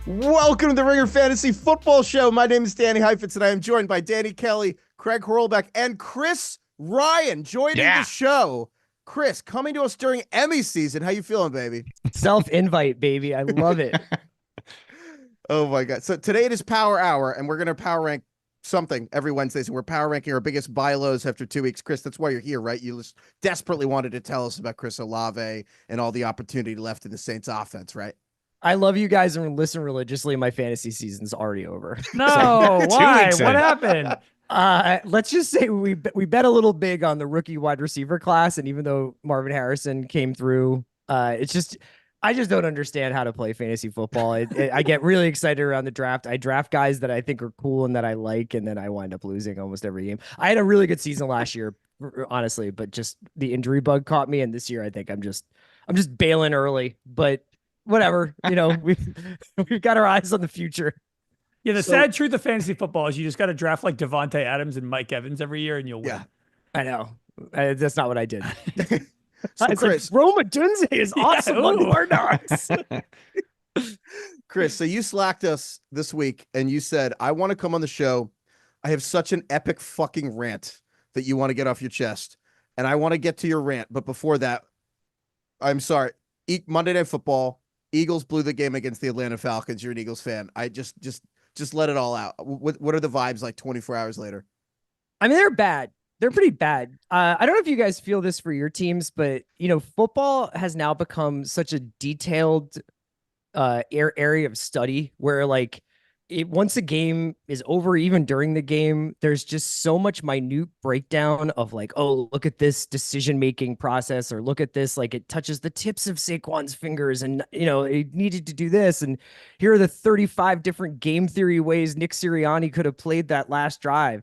Welcome to the Ringer Fantasy Football Show. My name is Danny Heifetz, and I am joined by Danny Kelly, Craig Horlbeck, and Chris Ryan joining the show. Chris, coming to us during Emmy season. How you feeling, baby? Self-invite, baby. I love it. Oh, my God. So today it is Power Hour, and we're going to power rank something every Wednesday. So we're power ranking our biggest buy lows after 2 weeks. Chris, that's why you're here, right? You just desperately wanted to tell us about Chris Olave and all the opportunity left in the Saints offense, right? I love you guys and listen religiously. My fantasy season's already over. No, why? What happened? Let's just say we bet a little big on the rookie wide receiver class, and even though Marvin Harrison came through, I just don't understand how to play fantasy football. I get really excited around the draft. I draft guys that I think are cool and that I like, and then I wind up losing almost every game. I had a really good season last year, honestly, but just the injury bug caught me, and this year I think I'm just bailing early, but whatever, we've got our eyes on the future. Yeah, the sad truth of fantasy football is you just got to draft like Devontae Adams and Mike Evans every year and you'll win. Yeah, I know. That's not what I did. So Chris, like, Roma Dunze is awesome on the Hard Knocks. Chris, so you slacked us this week and you said, I want to come on the show. I have such an epic fucking rant that you want to get off your chest. And I want to get to your rant. But before that, I'm sorry. Monday Night Football. Eagles blew the game against the Atlanta Falcons. You're an Eagles fan. I just let it all out. What are the vibes like 24 hours later? I mean, they're bad. They're pretty bad. I don't know if you guys feel this for your teams, but football has now become such a detailed area of study where once a game is over, even during the game, there's just so much minute breakdown of oh, look at this decision-making process, or look at this, it touches the tips of Saquon's fingers and, it needed to do this. And here are the 35 different game theory ways Nick Sirianni could have played that last drive.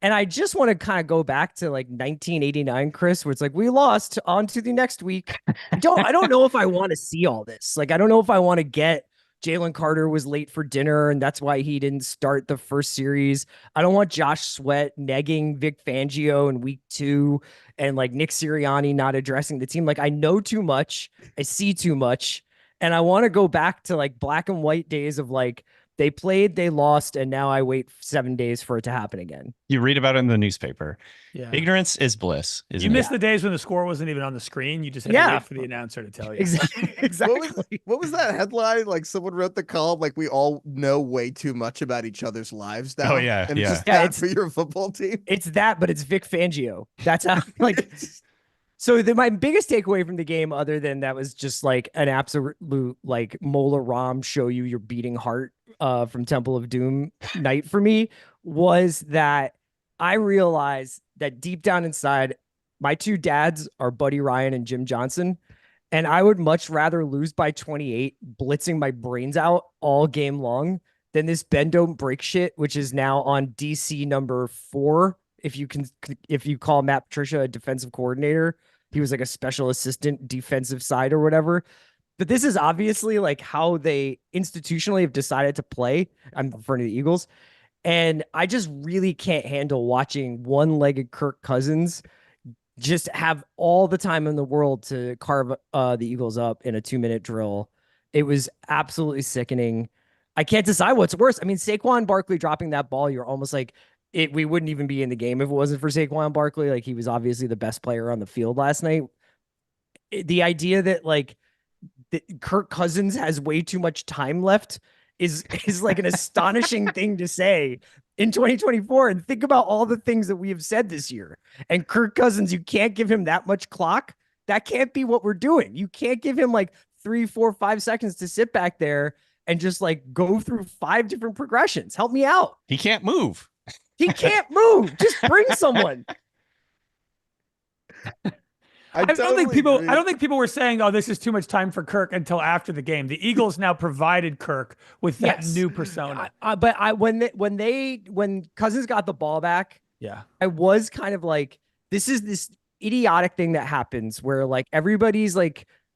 And I just want to kind of go back to 1989, Chris, where it's we lost, on to the next week. I don't know if I want to see all this. I don't know if I want to get Jalen Carter was late for dinner, and that's why he didn't start the first series. I don't want Josh Sweat negging Vic Fangio in week 2 and Nick Sirianni not addressing the team. I know too much. I see too much. And I want to go back to black and white days of they played, they lost, and now I wait 7 days for it to happen again. You read about it in the newspaper. Yeah. Ignorance is bliss. You missed the days when the score wasn't even on the screen. You just had to wait for the announcer to tell you. Exactly. What was that headline? Someone wrote the column, we all know way too much about each other's lives now. Oh, yeah. And yeah. it's just that for your football team. It's that, but it's Vic Fangio. That's how, So my biggest takeaway from the game, other than that was just an absolute Mola Ram show you your beating heart from Temple of Doom night for me, was that I realized that deep down inside, my two dads are Buddy Ryan and Jim Johnson, and I would much rather lose by 28, blitzing my brains out all game long, than this bend don't break shit, which is now on DC number 4. If you call Matt Patricia a defensive coordinator, he was a special assistant defensive side or whatever. But this is obviously how they institutionally have decided to play. I'm referring to the Eagles. And I just really can't handle watching one-legged Kirk Cousins just have all the time in the world to carve the Eagles up in a 2-minute drill. It was absolutely sickening. I can't decide what's worse. I mean, Saquon Barkley dropping that ball, you're almost we wouldn't even be in the game if it wasn't for Saquon Barkley. He was obviously the best player on the field last night. The idea that that Kirk Cousins has way too much time left is an astonishing thing to say in 2024. And think about all the things that we have said this year. And Kirk Cousins, you can't give him that much clock. That can't be what we're doing. You can't give him 3, 4, 5 seconds to sit back there and just go through 5 different progressions. Help me out. He can't move. He can't move. Just bring someone. I don't think people were saying, "Oh, this is too much time for Kirk" until after the game. The Eagles now provided Kirk with that new persona. But when Cousins got the ball back, yeah, I was kind of this is this idiotic thing that happens where everybody's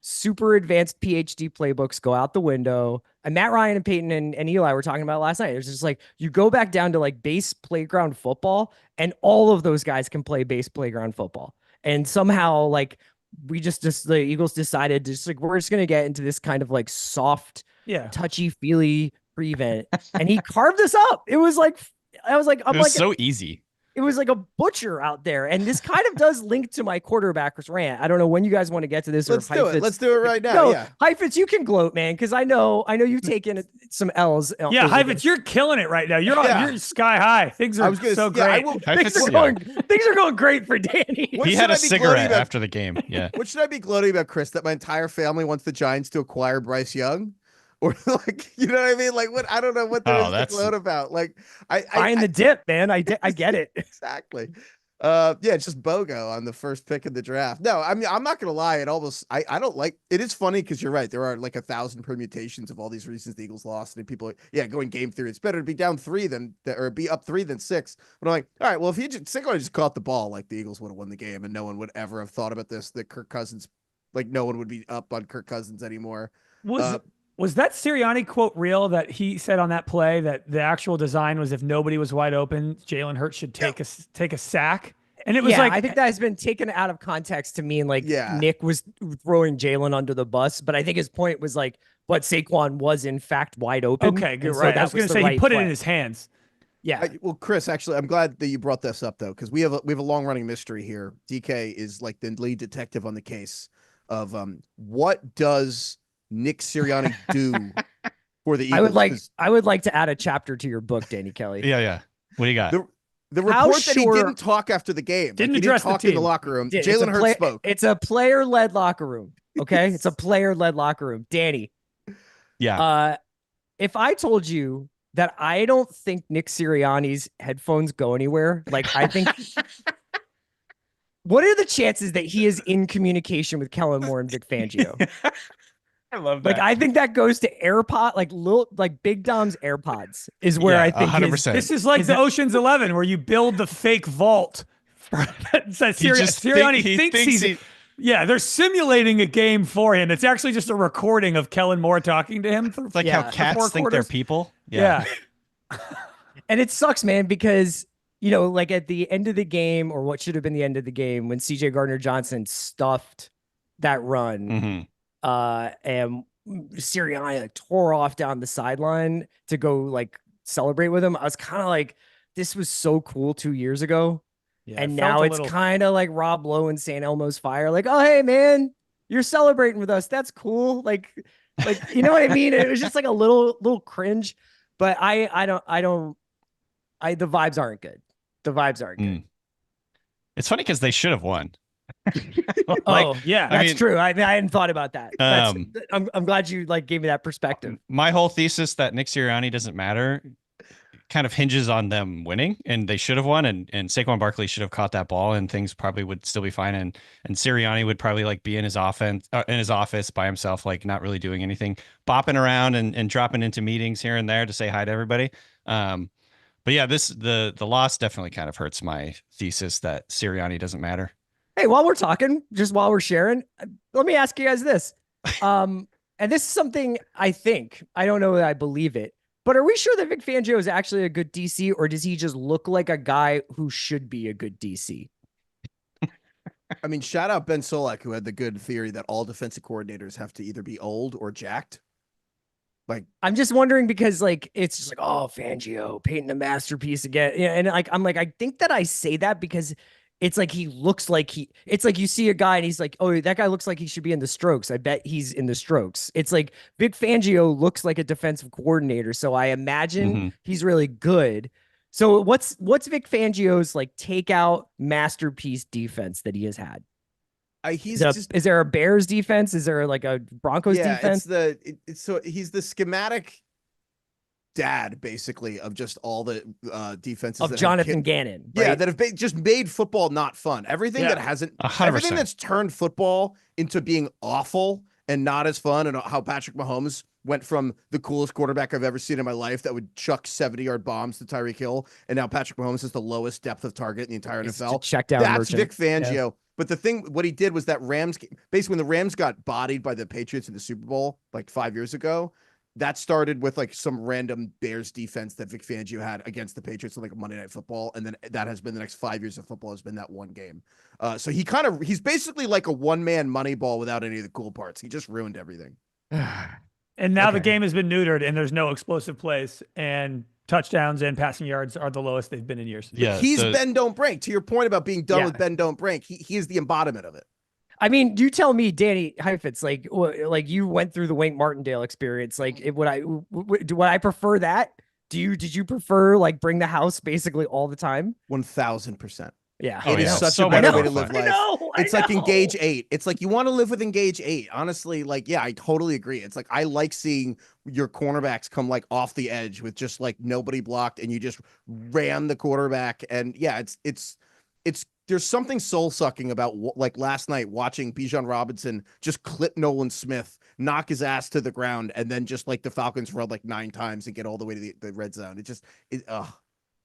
super advanced PhD playbooks go out the window. And Matt Ryan and Peyton and Eli were talking about last night. It's just you go back down to base playground football, and all of those guys can play base playground football. And somehow the Eagles decided to we're just going to get into this kind of soft touchy-feely prevent, and he carved us up. It was like, it was so easy. It was like a butcher out there. And this kind of does link to my quarterbackers rant. I don't know when you guys want to get to this. Let's do it. Let's do it right now. No, yeah. Heifetz, you can gloat, man, because I know you've taken some L's. Yeah, Heifetz, you're killing it right now. You're sky high. Things are so great. Things are going great for Danny. He had a cigarette after the game. Yeah. What should I be gloating about, Chris? That my entire family wants the Giants to acquire Bryce Young? Or like, you know what I mean? Like, what? I don't know what there is to gloat about. Like, buying the dip, man. I get it. Exactly. It's just BOGO on the first pick of the draft. No, I mean, I'm not gonna lie. I don't like it. Is funny because you're right. There are like 1,000 permutations of all these reasons the Eagles lost, and people going game theory. It's better to be down 3 or be up 3 than 6. But I'm like, all right, well, if he just caught the ball, like the Eagles would have won the game, and no one would ever have thought about this. That Kirk Cousins, like no one would be up on Kirk Cousins anymore. Was that Sirianni quote real that he said on that play that the actual design was if nobody was wide open, Jalen Hurts should take a sack? And it was I think that has been taken out of context to mean like Nick was throwing Jalen under the bus, but I think his point was like, but Saquon was in fact wide open. Okay, good. Right. I was going to say he put it in his hands. Yeah. Well, Chris, actually, I'm glad that you brought this up though, because we have a long running mystery here. DK is like the lead detective on the case of what does Nick Sirianni do for the Eagles? I would like to add a chapter to your book, Danny Kelly. Yeah. What do you got? The report that he didn't talk after the game. Didn't address talk in the locker room. Jalen Hurts spoke. It's a player-led locker room. Okay? It's a player-led locker room. Danny. Yeah. If I told you that I don't think Nick Sirianni's headphones go anywhere, like I think what are the chances that he is in communication with Kellen Moore and Vic Fangio? I love that. Like, I think that goes to AirPod, like Big Dom's AirPods is where I think 100%. This is like the Ocean's 11 where you build the fake vault. Sirianni thinks he's yeah, they're simulating a game for him. It's actually just a recording of Kellen Moore talking to him. It's like how cats think they're people. Yeah. And it sucks, man, because, you know, like at the end of the game, or what should have been the end of the game, when CJ Gardner-Johnson stuffed that run, and Sirianni like tore off down the sideline to go like celebrate with him, I was kind of like, this was so cool 2 years ago. Yeah, and now it's kind of like Rob Lowe and St. Elmo's Fire. Like, oh, hey, man, you're celebrating with us. That's cool. Like, you know what I mean? It was just like a little cringe, but the vibes aren't good. The vibes aren't good. It's funny because they should have won. That's true. I hadn't thought about that. I'm glad you like gave me that perspective. My whole thesis that Nick Sirianni doesn't matter kind of hinges on them winning, and they should have won, and Saquon Barkley should have caught that ball, and things probably would still be fine, and Sirianni would probably like be in his office by himself, like not really doing anything, bopping around and dropping into meetings here and there to say hi to everybody. But yeah, the loss definitely kind of hurts my thesis that Sirianni doesn't matter. Hey, while we're talking, just while we're sharing, let me ask you guys this. And this is something I don't know that I believe it, but are we sure that Vic Fangio is actually a good DC, or does he just look like a guy who should be a good DC? I mean, shout out Ben Solak, who had the good theory that all defensive coordinators have to either be old or jacked. Like, I'm just wondering because like, it's just like, oh, Fangio painting a masterpiece again. Yeah. And like, I'm like, I think that I say that because it's like he looks like it's like you see a guy and he's like, oh, that guy looks like he should be in the Strokes. I bet he's in the Strokes. It's like Vic Fangio looks like a defensive coordinator. So I imagine he's really good. So what's Vic Fangio's like takeout masterpiece defense that he has had? Is there a Bears defense? Is there like a Broncos defense? So he's the schematic dad basically of just all the defenses of Jonathan Gannon, right? That have just made football not fun. Everything that hasn't 100%. Everything that's turned football into being awful and not as fun, and how Patrick Mahomes went from the coolest quarterback I've ever seen in my life that would chuck 70-yard bombs to Tyreek Hill, and now Patrick Mahomes is the lowest depth of target in the entire NFL. Check down That's merchant. Vic Fangio. Yeah. But what he did was that basically when the Rams got bodied by the Patriots in the Super Bowl like 5 years ago, that started with like some random Bears defense that Vic Fangio had against the Patriots on like a Monday Night Football. And then that has been the next 5 years of football has been that one game. So he's basically like a one-man Moneyball without any of the cool parts. He just ruined everything. And now the Okay. game has been neutered, and there's no explosive plays, and touchdowns and passing yards are the lowest they've been in years. Yeah, He's bend don't break. To your point about being done Yeah. with bend don't break, he is the embodiment of it. I mean, you tell me, Danny Heifetz, like you went through the Wink Martindale experience. Like, would I prefer that? Did you prefer like bring the house basically all the time? 1000%. Yeah, Oh, It is yeah. such So a better much way to more live fun. life. It's like Engage 8. It's like you want to live with Engage 8. Honestly, like, yeah, I totally agree. It's like I like seeing your cornerbacks come like off the edge with just like nobody blocked and you just ran the quarterback. And yeah, it's there's something soul sucking about like last night watching Bijan Robinson just clip Nolan Smith, knock his ass to the ground, and then just like the Falcons run like 9 times and get all the way to the red zone.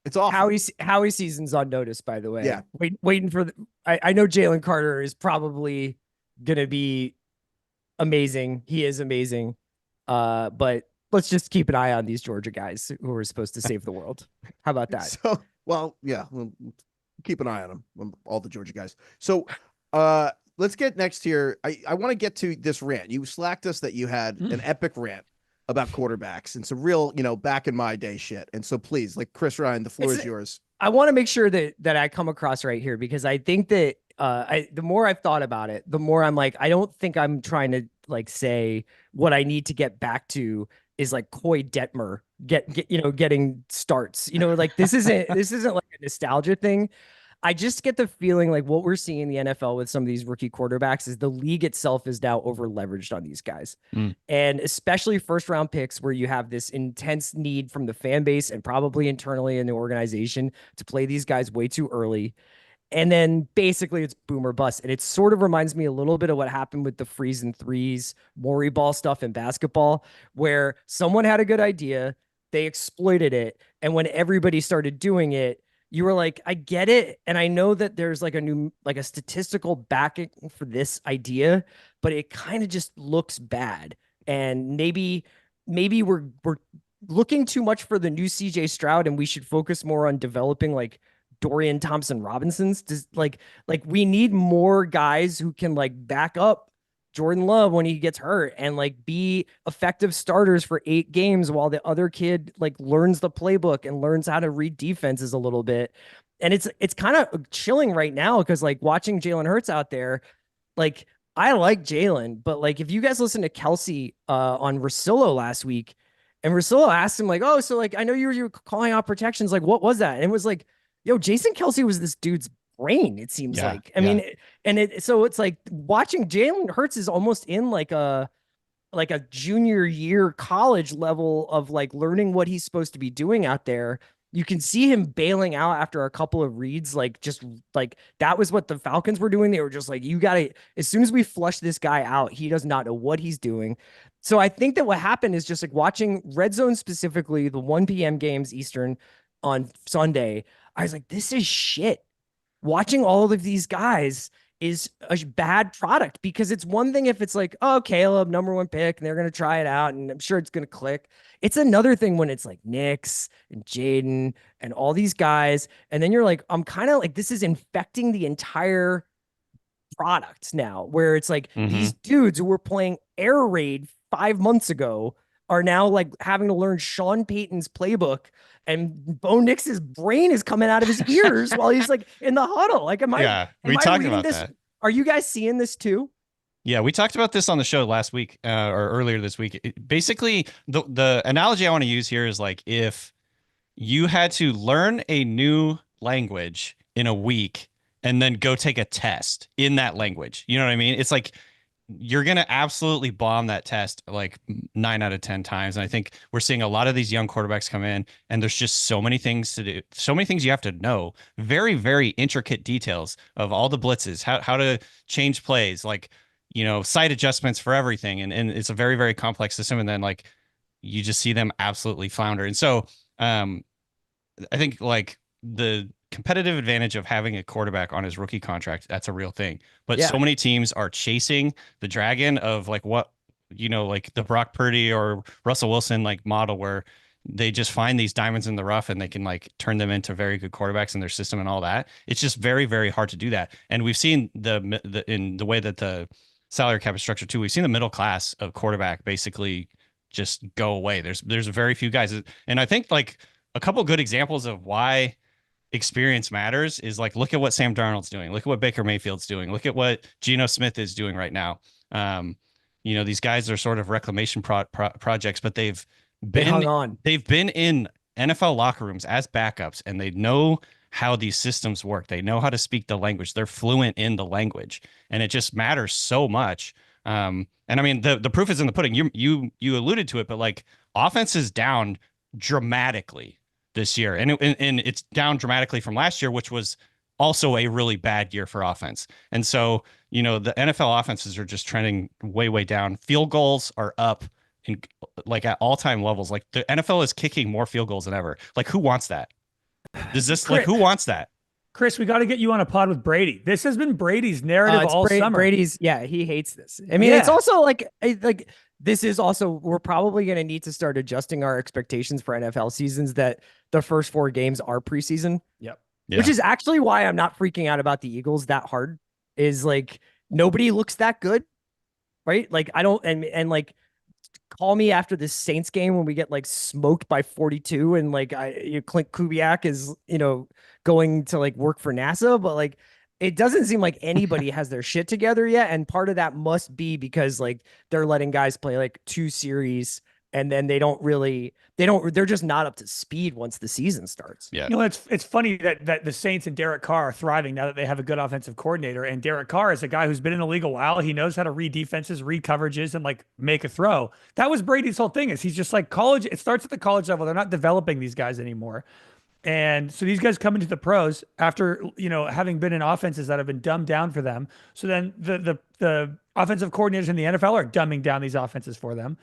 It's awful. Howie season's on notice, by the way. Yeah. Waiting for I know Jalen Carter is probably gonna be amazing. He is amazing. But let's just keep an eye on these Georgia guys who are supposed to save the world. How about that? So, well, yeah, we'll keep an eye on them, all the Georgia guys. So, let's get next here. I want to get to this rant. You slacked us that you had an epic rant about quarterbacks and some real, back in my day shit. And so please, like Chris Ryan, the floor is yours. I want to make sure that I come across right here because I think that the more I've thought about it, the more I'm like, I don't think I'm trying to like say what I need to get back to is like Coy Detmer getting starts. Like this isn't like a nostalgia thing. I just get the feeling like what we're seeing in the NFL with some of these rookie quarterbacks is the league itself is now over leveraged on these guys. And especially first round picks where you have this intense need from the fan base and probably internally in the organization to play these guys way too early. And then basically it's boom or bust. And it sort of reminds me a little bit of what happened with the freeze and threes, Maury ball stuff in basketball, where someone had a good idea, they exploited it. And when everybody started doing it, you were like, I get it. And I know that there's like a statistical backing for this idea, but it kind of just looks bad. And maybe we're looking too much for the new CJ Stroud and we should focus more on developing like Dorian Thompson Robinson's. Like we need more guys who can like back up Jordan Love when he gets hurt and like be effective starters for 8 games while the other kid like learns the playbook and learns how to read defenses a little bit. And it's kind of chilling right now because like watching Jalen Hurts out there, like I like Jalen, but like if you guys listen to Kelsey on Russillo last week and Russillo asked him like, oh, so like I know you were calling out protections, like what was that? And it was like, yo, Jason Kelsey was this dude's brain, it seems like. I mean, so it's like watching Jalen Hurts is almost in like a junior year college level of like learning what he's supposed to be doing out there. You can see him bailing out after a couple of reads, like just like that was what the Falcons were doing. They were just like, you gotta, as soon as we flush this guy out, he does not know what he's doing. So I think that what happened is just like watching Red Zone, specifically the 1 p.m. games Eastern on Sunday. I was like, this is shit. Watching all of these guys is a bad product because it's one thing if it's like, oh, Caleb, #1 pick, and they're going to try it out, and I'm sure it's going to click. It's another thing when it's like Nix and Jaden and all these guys. And then you're like, I'm kind of like, this is infecting the entire product now, where it's like these dudes who were playing Air Raid 5 months ago are now like having to learn Sean Payton's playbook, and Bo Nix's brain is coming out of his ears while he's like in the huddle. Like, we talked about this? that. Are you guys seeing this too? Yeah, we talked about this on the show last week or earlier this week. Basically, the analogy I want to use here is like if you had to learn a new language in a week and then go take a test in that language. You know what I mean? It's like you're going to absolutely bomb that test like 9 out of 10 times. And I think we're seeing a lot of these young quarterbacks come in and there's just so many things to do, so many things you have to know, very, very intricate details of all the blitzes, how to change plays, like, site adjustments for everything. And it's a very, very complex system. And then like, you just see them absolutely flounder. And so I think like the competitive advantage of having a quarterback on his rookie contract, that's a real thing. But so many teams are chasing the dragon of like what, like the Brock Purdy or Russell Wilson like model where they just find these diamonds in the rough and they can like turn them into very good quarterbacks in their system and all that. It's just very, very hard to do that. And we've seen in the way that the salary cap is structured too, we've seen the middle class of quarterback basically just go away. There's very few guys, and I think like a couple good examples of why experience matters is like, look at what Sam Darnold's doing, look at what Baker Mayfield's doing, look at what Geno Smith is doing right now. These guys are sort of reclamation projects, but they've hung on. They've been in NFL locker rooms as backups, and they know how these systems work. They know how to speak the language. They're fluent in the language, and it just matters so much. And I mean, the proof is in the pudding. You alluded to it, but like, offense is down dramatically this year, and it's down dramatically from last year, which was also a really bad year for offense. And so, the NFL offenses are just trending way down. Field goals are up in like at all-time levels. Like, the NFL is kicking more field goals than ever. Like, who wants that? Does this like, who wants that? Chris, we got to get you on a pod with Brady. This has been Brady's narrative all summer. Brady's, he hates this. I mean, it's also like this is also, we're probably going to need to start adjusting our expectations for NFL seasons, that the first 4 games are preseason. Yep. Yeah. Which is actually why I'm not freaking out about the Eagles that hard, is like, nobody looks that good, right? Like, I don't, and like, call me after this Saints game when we get like smoked by 42 and like Clint Kubiak is, going to like work for NASA, but like, it doesn't seem like anybody has their shit together yet. And part of that must be because like they're letting guys play like 2 series, and then they're just not up to speed once the season starts. Yeah. It's funny that the Saints and Derek Carr are thriving now that they have a good offensive coordinator. And Derek Carr is a guy who's been in the league a while. He knows how to read defenses, read coverages, and like make a throw. That was Brady's whole thing, is he's just like, college. It starts at the college level. They're not developing these guys anymore. And so these guys come into the pros after, having been in offenses that have been dumbed down for them. So then the offensive coordinators in the NFL are dumbing down these offenses for them.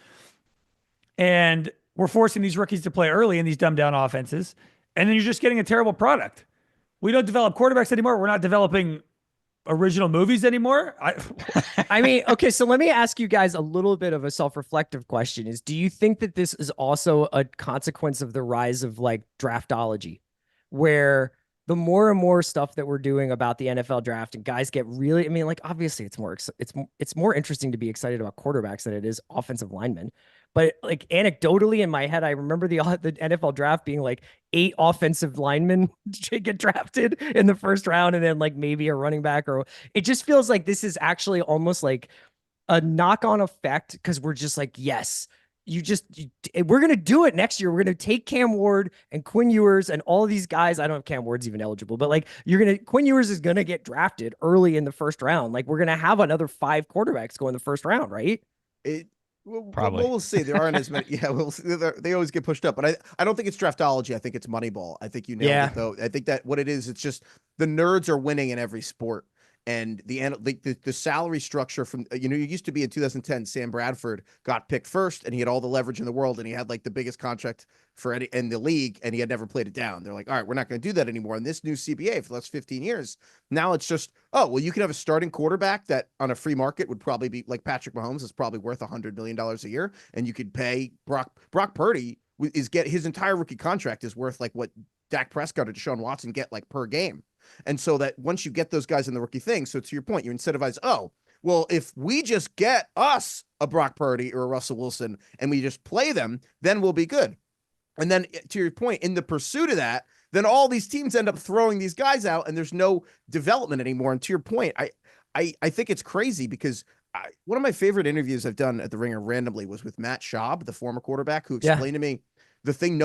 And we're forcing these rookies to play early in these dumbed down offenses. And then you're just getting a terrible product. We don't develop quarterbacks anymore. We're not developing original movies anymore. I mean, okay, so let me ask you guys a little bit of a self-reflective question. Do you think that this is also a consequence of the rise of like draftology, where the more and more stuff that we're doing about the NFL draft, and guys get really, I mean, like, obviously it's more interesting to be excited about quarterbacks than it is offensive linemen. But like, anecdotally in my head, I remember the NFL draft being like 8 offensive linemen get drafted in the first round, and then like maybe a running back, or it just feels like this is actually almost like a knock-on effect, because we're just like, yes, we're going to do it next year. We're going to take Cam Ward and Quinn Ewers and all of these guys. I don't know if Cam Ward's even eligible, but like, Quinn Ewers is going to get drafted early in the first round. Like, we're going to have another 5 quarterbacks go in the first round, right? Probably. We'll see. There aren't as many. Yeah, we'll see. They always get pushed up, but I don't think it's draftology. I think it's Moneyball. I think you nailed it, though. I think that what it is, it's just the nerds are winning in every sport. And the salary structure from, it used to be in 2010, Sam Bradford got picked first, and he had all the leverage in the world, and he had like the biggest contract in the league, and he had never played it down. They're like, all right, we're not going to do that anymore. And this new CBA for the last 15 years, now it's just, oh, well, you can have a starting quarterback that on a free market would probably be like Patrick Mahomes is probably worth $100 million a year, and you could pay Brock Purdy his entire rookie contract is worth like what Dak Prescott or Deshaun Watson get like per game. And so that once you get those guys in the rookie thing, so to your point, you incentivize, oh, well, if we just get us a Brock Purdy or a Russell Wilson and we just play them, then we'll be good. And then to your point, in the pursuit of that, then all these teams end up throwing these guys out and there's no development anymore. And to your point, I think it's crazy because one of my favorite interviews I've done at the Ringer randomly was with Matt Schaub, the former quarterback, who explained to me the thing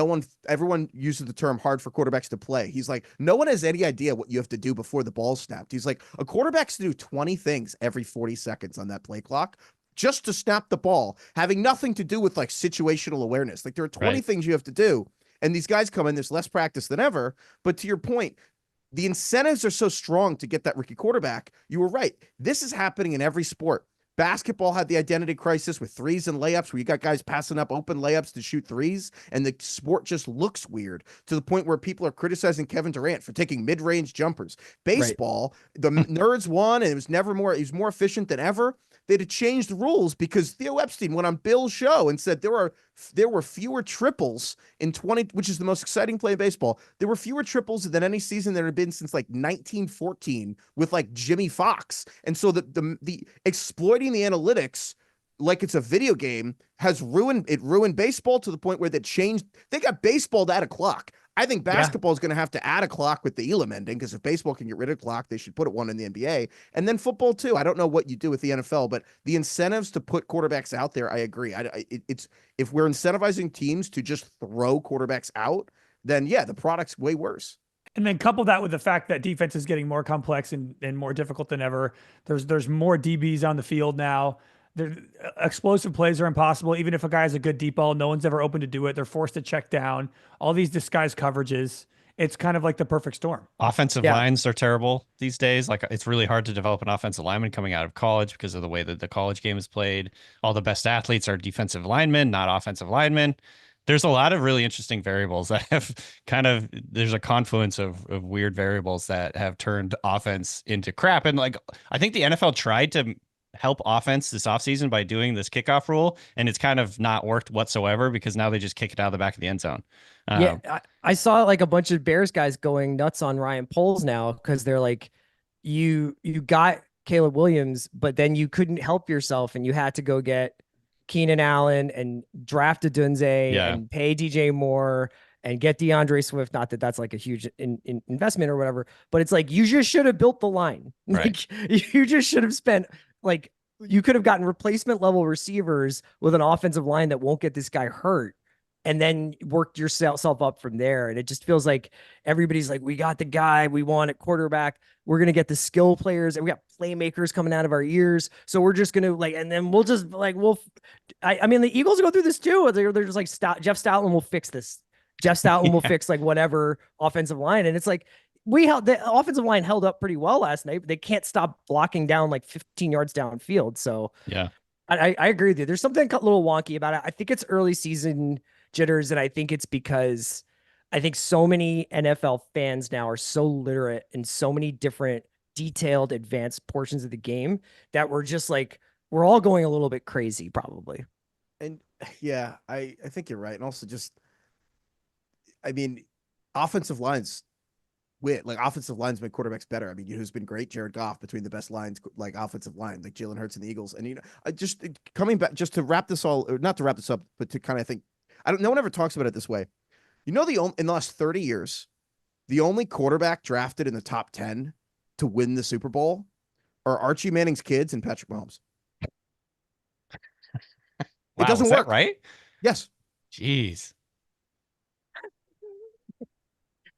everyone uses the term hard for quarterbacks to play. He's like, no one has any idea what you have to do before the ball's snapped. He's like, a quarterback's to do 20 things every 40 seconds on that play clock just to snap the ball, having nothing to do with like situational awareness. Like, there are 20 things you have to do. And these guys come in, there's less practice than ever. But to your point, the incentives are so strong to get that rookie quarterback. You were right. This is happening in every sport. Basketball had the identity crisis with threes and layups, where you got guys passing up open layups to shoot threes, and the sport just looks weird to the point where people are criticizing Kevin Durant for taking mid-range jumpers. Baseball, the nerds won, and it was more efficient than ever. They'd have changed the rules because Theo Epstein went on Bill's show and said there were fewer triples in 20, which is the most exciting play in baseball. There were fewer triples than any season there had been since like 1914 with like Jimmy Fox. And so the exploiting the analytics like it's a video game has ruined baseball to the point where they got baseball to add a clock. I think basketball is going to have to add a clock with the Elam ending, because if baseball can get rid of clock, they should put one in the NBA, and then football too. I don't know what you do with the NFL, but the incentives to put quarterbacks out there, I agree. It's if we're incentivizing teams to just throw quarterbacks out, then yeah, the product's way worse. And then couple that with the fact that defense is getting more complex and more difficult than ever. There's more DBs on the field now. Explosive plays are impossible. Even if a guy has a good deep ball, no one's ever open to do it. They're forced to check down. All these disguised coverages. It's kind of like the perfect storm. Offensive lines are terrible these days. Like, it's really hard to develop an offensive lineman coming out of college because of the way that the college game is played. All the best athletes are defensive linemen, not offensive linemen. There's a lot of really interesting variables that have there's a confluence of weird variables that have turned offense into crap. And like, I think the NFL tried to help offense this offseason by doing this kickoff rule, and it's kind of not worked whatsoever, because now they just kick it out of the back of the end zone. I saw like a bunch of Bears guys going nuts on Ryan Poles now, because they're like, you got Caleb Williams, but then you couldn't help yourself, and you had to go get Keenan Allen and draft a Dunze and pay DJ Moore and get DeAndre Swift. Not that that's like a huge investment or whatever, but it's like, you just should have built the line. Right. Like, you just should have spent, like, you could have gotten replacement level receivers with an offensive line that won't get this guy hurt, and then worked yourself up from there. And it just feels like everybody's like, we got the guy we want at quarterback. We're going to get the skill players, and we got playmakers coming out of our ears. So we're just going to like, and then we'll just like, I mean, the Eagles go through this too. They're just like, Jeff Stoutland will fix this. Jeff Stoutland will fix like whatever offensive line. And it's like, the offensive line held up pretty well last night, but they can't stop blocking down like 15 yards downfield. So yeah, I agree with you. There's something a little wonky about it. I think it's early season jitters, and I think it's because I think so many NFL fans now are so literate in so many different detailed advanced portions of the game that we're just like, we're all going a little bit crazy probably. And yeah, I think you're right. And also just, I mean, offensive lines offensive lines make quarterbacks better. I mean, who's been great? Jared Goff, between the best lines, like offensive line, like Jalen Hurts and the Eagles. And, I just coming back, just to wrap this all, or not to wrap this up, but to kind of think, no one ever talks about it this way. In the last 30 years, the only quarterback drafted in the top 10 to win the Super Bowl are Archie Manning's kids and Patrick Mahomes. Wow, it doesn't work, right? Yes. Jeez.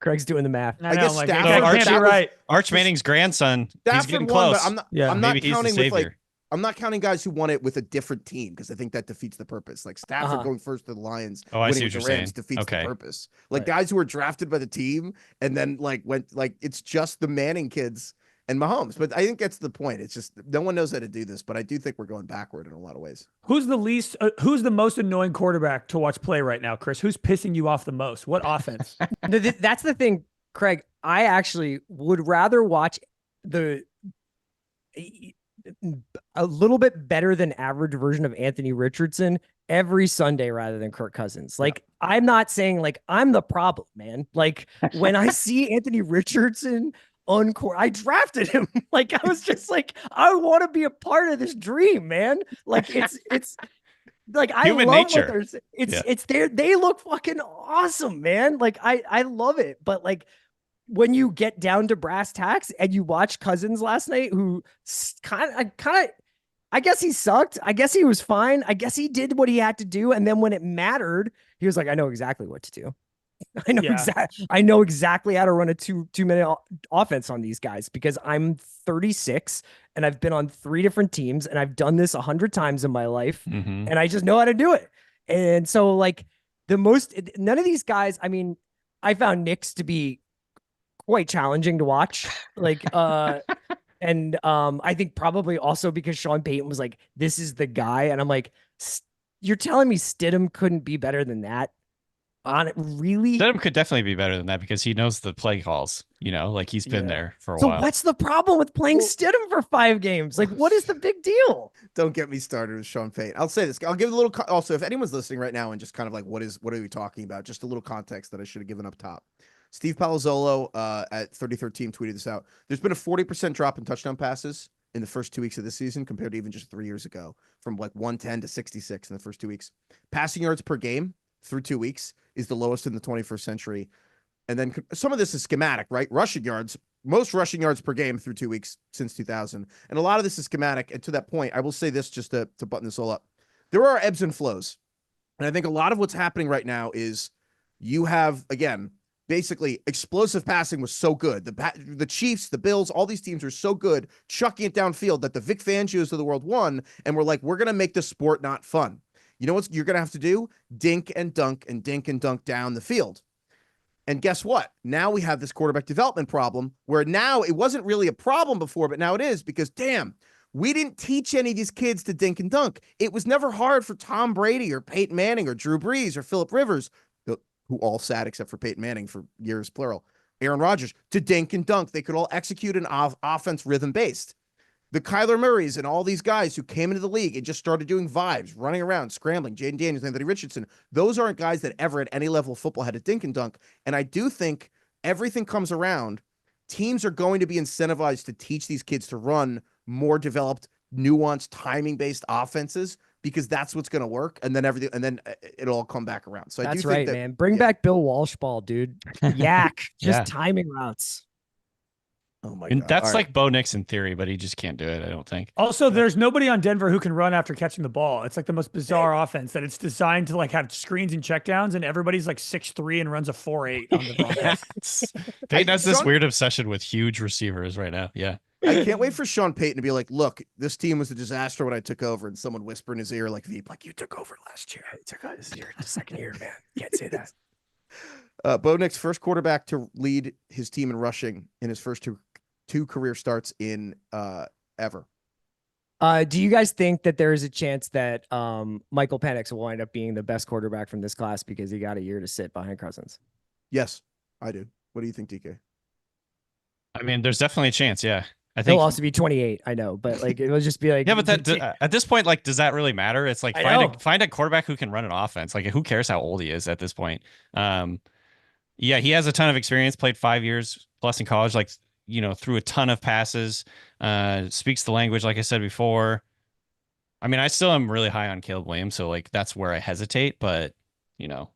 Craig's doing the math. I guess Arch Manning's grandson. He's getting close. I'm not maybe counting he's the with savior. I'm not counting guys who won it with a different team, because I think that defeats the purpose. Like Stafford going first to the Lions, I see winning what with you're the Rams saying. defeats the purpose. Like Right. guys who were drafted by the team and then like went, like, it's just the Manning kids and Mahomes. But I think that's the point. It's just no one knows how to do this, but I do think we're going backward in a lot of ways. Who's the most annoying quarterback to watch play right now, Chris? Who's pissing you off the most? What offense? That's the thing, Craig. I actually would rather watch a little bit better than average version of Anthony Richardson every Sunday rather than Kirk Cousins. Like, I'm not saying like I'm the problem, man. Like, when I see Anthony Richardson I drafted him. Like, I was just like, I want to be a part of this dream, man. Like, it's like, I Human love nature. It's there. They look fucking awesome, man. Like, I love it. But like, when you get down to brass tacks and you watch Cousins last night, who kind of, I guess he sucked. I guess he was fine. I guess he did what he had to do. And then when it mattered, he was like, I know exactly what to do. I know exactly how to run a two-minute offense on these guys, because I'm 36 and I've been on 3 different teams and I've done this 100 times in my life, and I just know how to do it. And so like none of these guys, I mean, I found Knicks to be quite challenging to watch. Like, and I think probably also because Sean Payton was like, this is the guy. And I'm like, you're telling me Stidham couldn't be better than that? On it, really? Stidham could definitely be better than that, because he knows the play calls, like he's been there for a while. So what's the problem with playing Stidham for 5 games? Like, what is the big deal? Don't get me started with Sean Payton. I'll say this. I'll give a little, also, if anyone's listening right now and just kind of like, what are we talking about? Just a little context that I should have given up top. Steve Palazzolo at 3013 tweeted this out. There's been a 40% drop in touchdown passes in the first 2 weeks of this season compared to even just 3 years ago, from like 110 to 66 in the first 2 weeks. Passing yards per game through 2 weeks is the lowest in the 21st century. And then some of this is schematic, right? Rushing yards, most rushing yards per game through 2 weeks since 2000. And a lot of this is schematic. And to that point, I will say this just to button this all up. There are ebbs and flows. And I think a lot of what's happening right now is you have, again, basically explosive passing was so good. The Chiefs, the Bills, all these teams are so good chucking it downfield that the Vic Fangios of the world won. And we're like, we're going to make the sport not fun. You know what you're going to have to do? Dink and dunk down the field. And guess what? Now we have this quarterback development problem where now it wasn't really a problem before, but now it is because, damn, we didn't teach any of these kids to dink and dunk. It was never hard for Tom Brady or Peyton Manning or Drew Brees or Phillip Rivers, who all sat except for Peyton Manning for years, plural, Aaron Rodgers, to dink and dunk. They could all execute an offense rhythm-based. The Kyler Murrays and all these guys who came into the league and just started doing vibes, running around, scrambling, Jaden Daniels, Anthony Richardson, those aren't guys that ever at any level of football had a dink and dunk. And I do think everything comes around. Teams are going to be incentivized to teach these kids to run more developed, nuanced, timing-based offenses because that's what's going to work. And then everything, and then it'll all come back around. So I That's do right, think that, man. Bring back Bill Walsh ball, dude. Yak, just Yeah. timing routes. Oh my And God. that's All like Bo Nix in theory, but he just can't do it, I don't think. Also, there's nobody on Denver who can run after catching the ball. It's like the most bizarre offense that it's designed to like have screens and checkdowns, and everybody's like 6'3" and runs a 4.8 on the Broncos. Peyton has this Sean- weird obsession with huge receivers right now. Yeah. I can't wait for Sean Payton to be like, look, this team was a disaster when I took over, and someone whisper in his ear like Veep, like, you took over last year. It's like, this year, the second year, man. Can't say that. Bo Nix, first quarterback to lead his team in rushing in his first two career starts in ever. Do you guys think that there is a chance that Michael Penix will wind up being the best quarterback from this class because he got a year to sit behind Cousins? Yes, I do. What do you think, DK? I mean, there's definitely a chance. Yeah. I think He'll also be 28. I know, but like it will just be like, yeah, but that at this point, like, does that really matter? It's like find a quarterback who can run an offense. Like, who cares how old he is at this point? Yeah, he has a ton of experience. Played 5 years plus in college. Like, you know, threw a ton of passes. Speaks the language, like I said before. I mean, I still am really high on Caleb Williams, so like that's where I hesitate. But you know,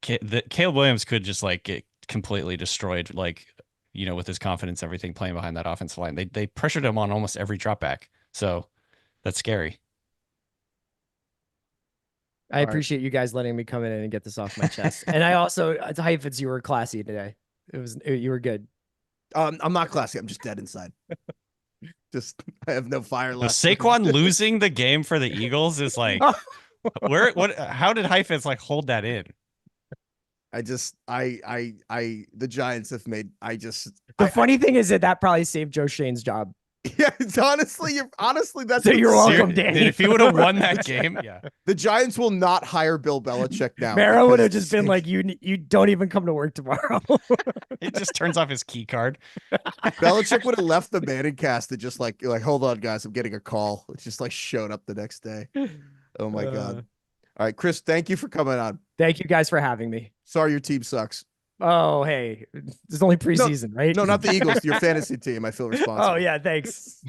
Caleb Williams could just like get completely destroyed. Like, you know, with his confidence, everything playing behind that offensive line. They pressured him on almost every drop back. So that's scary. I appreciate you guys letting me come in and get this off my chest. And I also, Heifetz, you were classy today. You were good. I'm not classy. I'm just dead inside. Just I have no fire The left. Saquon losing the game for the Eagles is like, how did Heifetz like hold that in? The Giants have made, The funny thing is that probably saved Joe Shane's job. yeah, it's honestly, that's So you're what's- welcome, Danny. If he would have won that game, yeah. The Giants will not hire Bill Belichick now. Mara would have because just been like, you don't even come to work tomorrow. He just turns off his key card. Belichick would have left the Manning cast and just like, hold on, guys, I'm getting a call. It just like showed up the next day. Oh my God. All right, Chris, thank you for coming on. Thank you guys for having me. Sorry your team sucks. Oh, hey, it's only preseason, right? No, not the Eagles, your fantasy team. I feel responsible. Oh, yeah, thanks.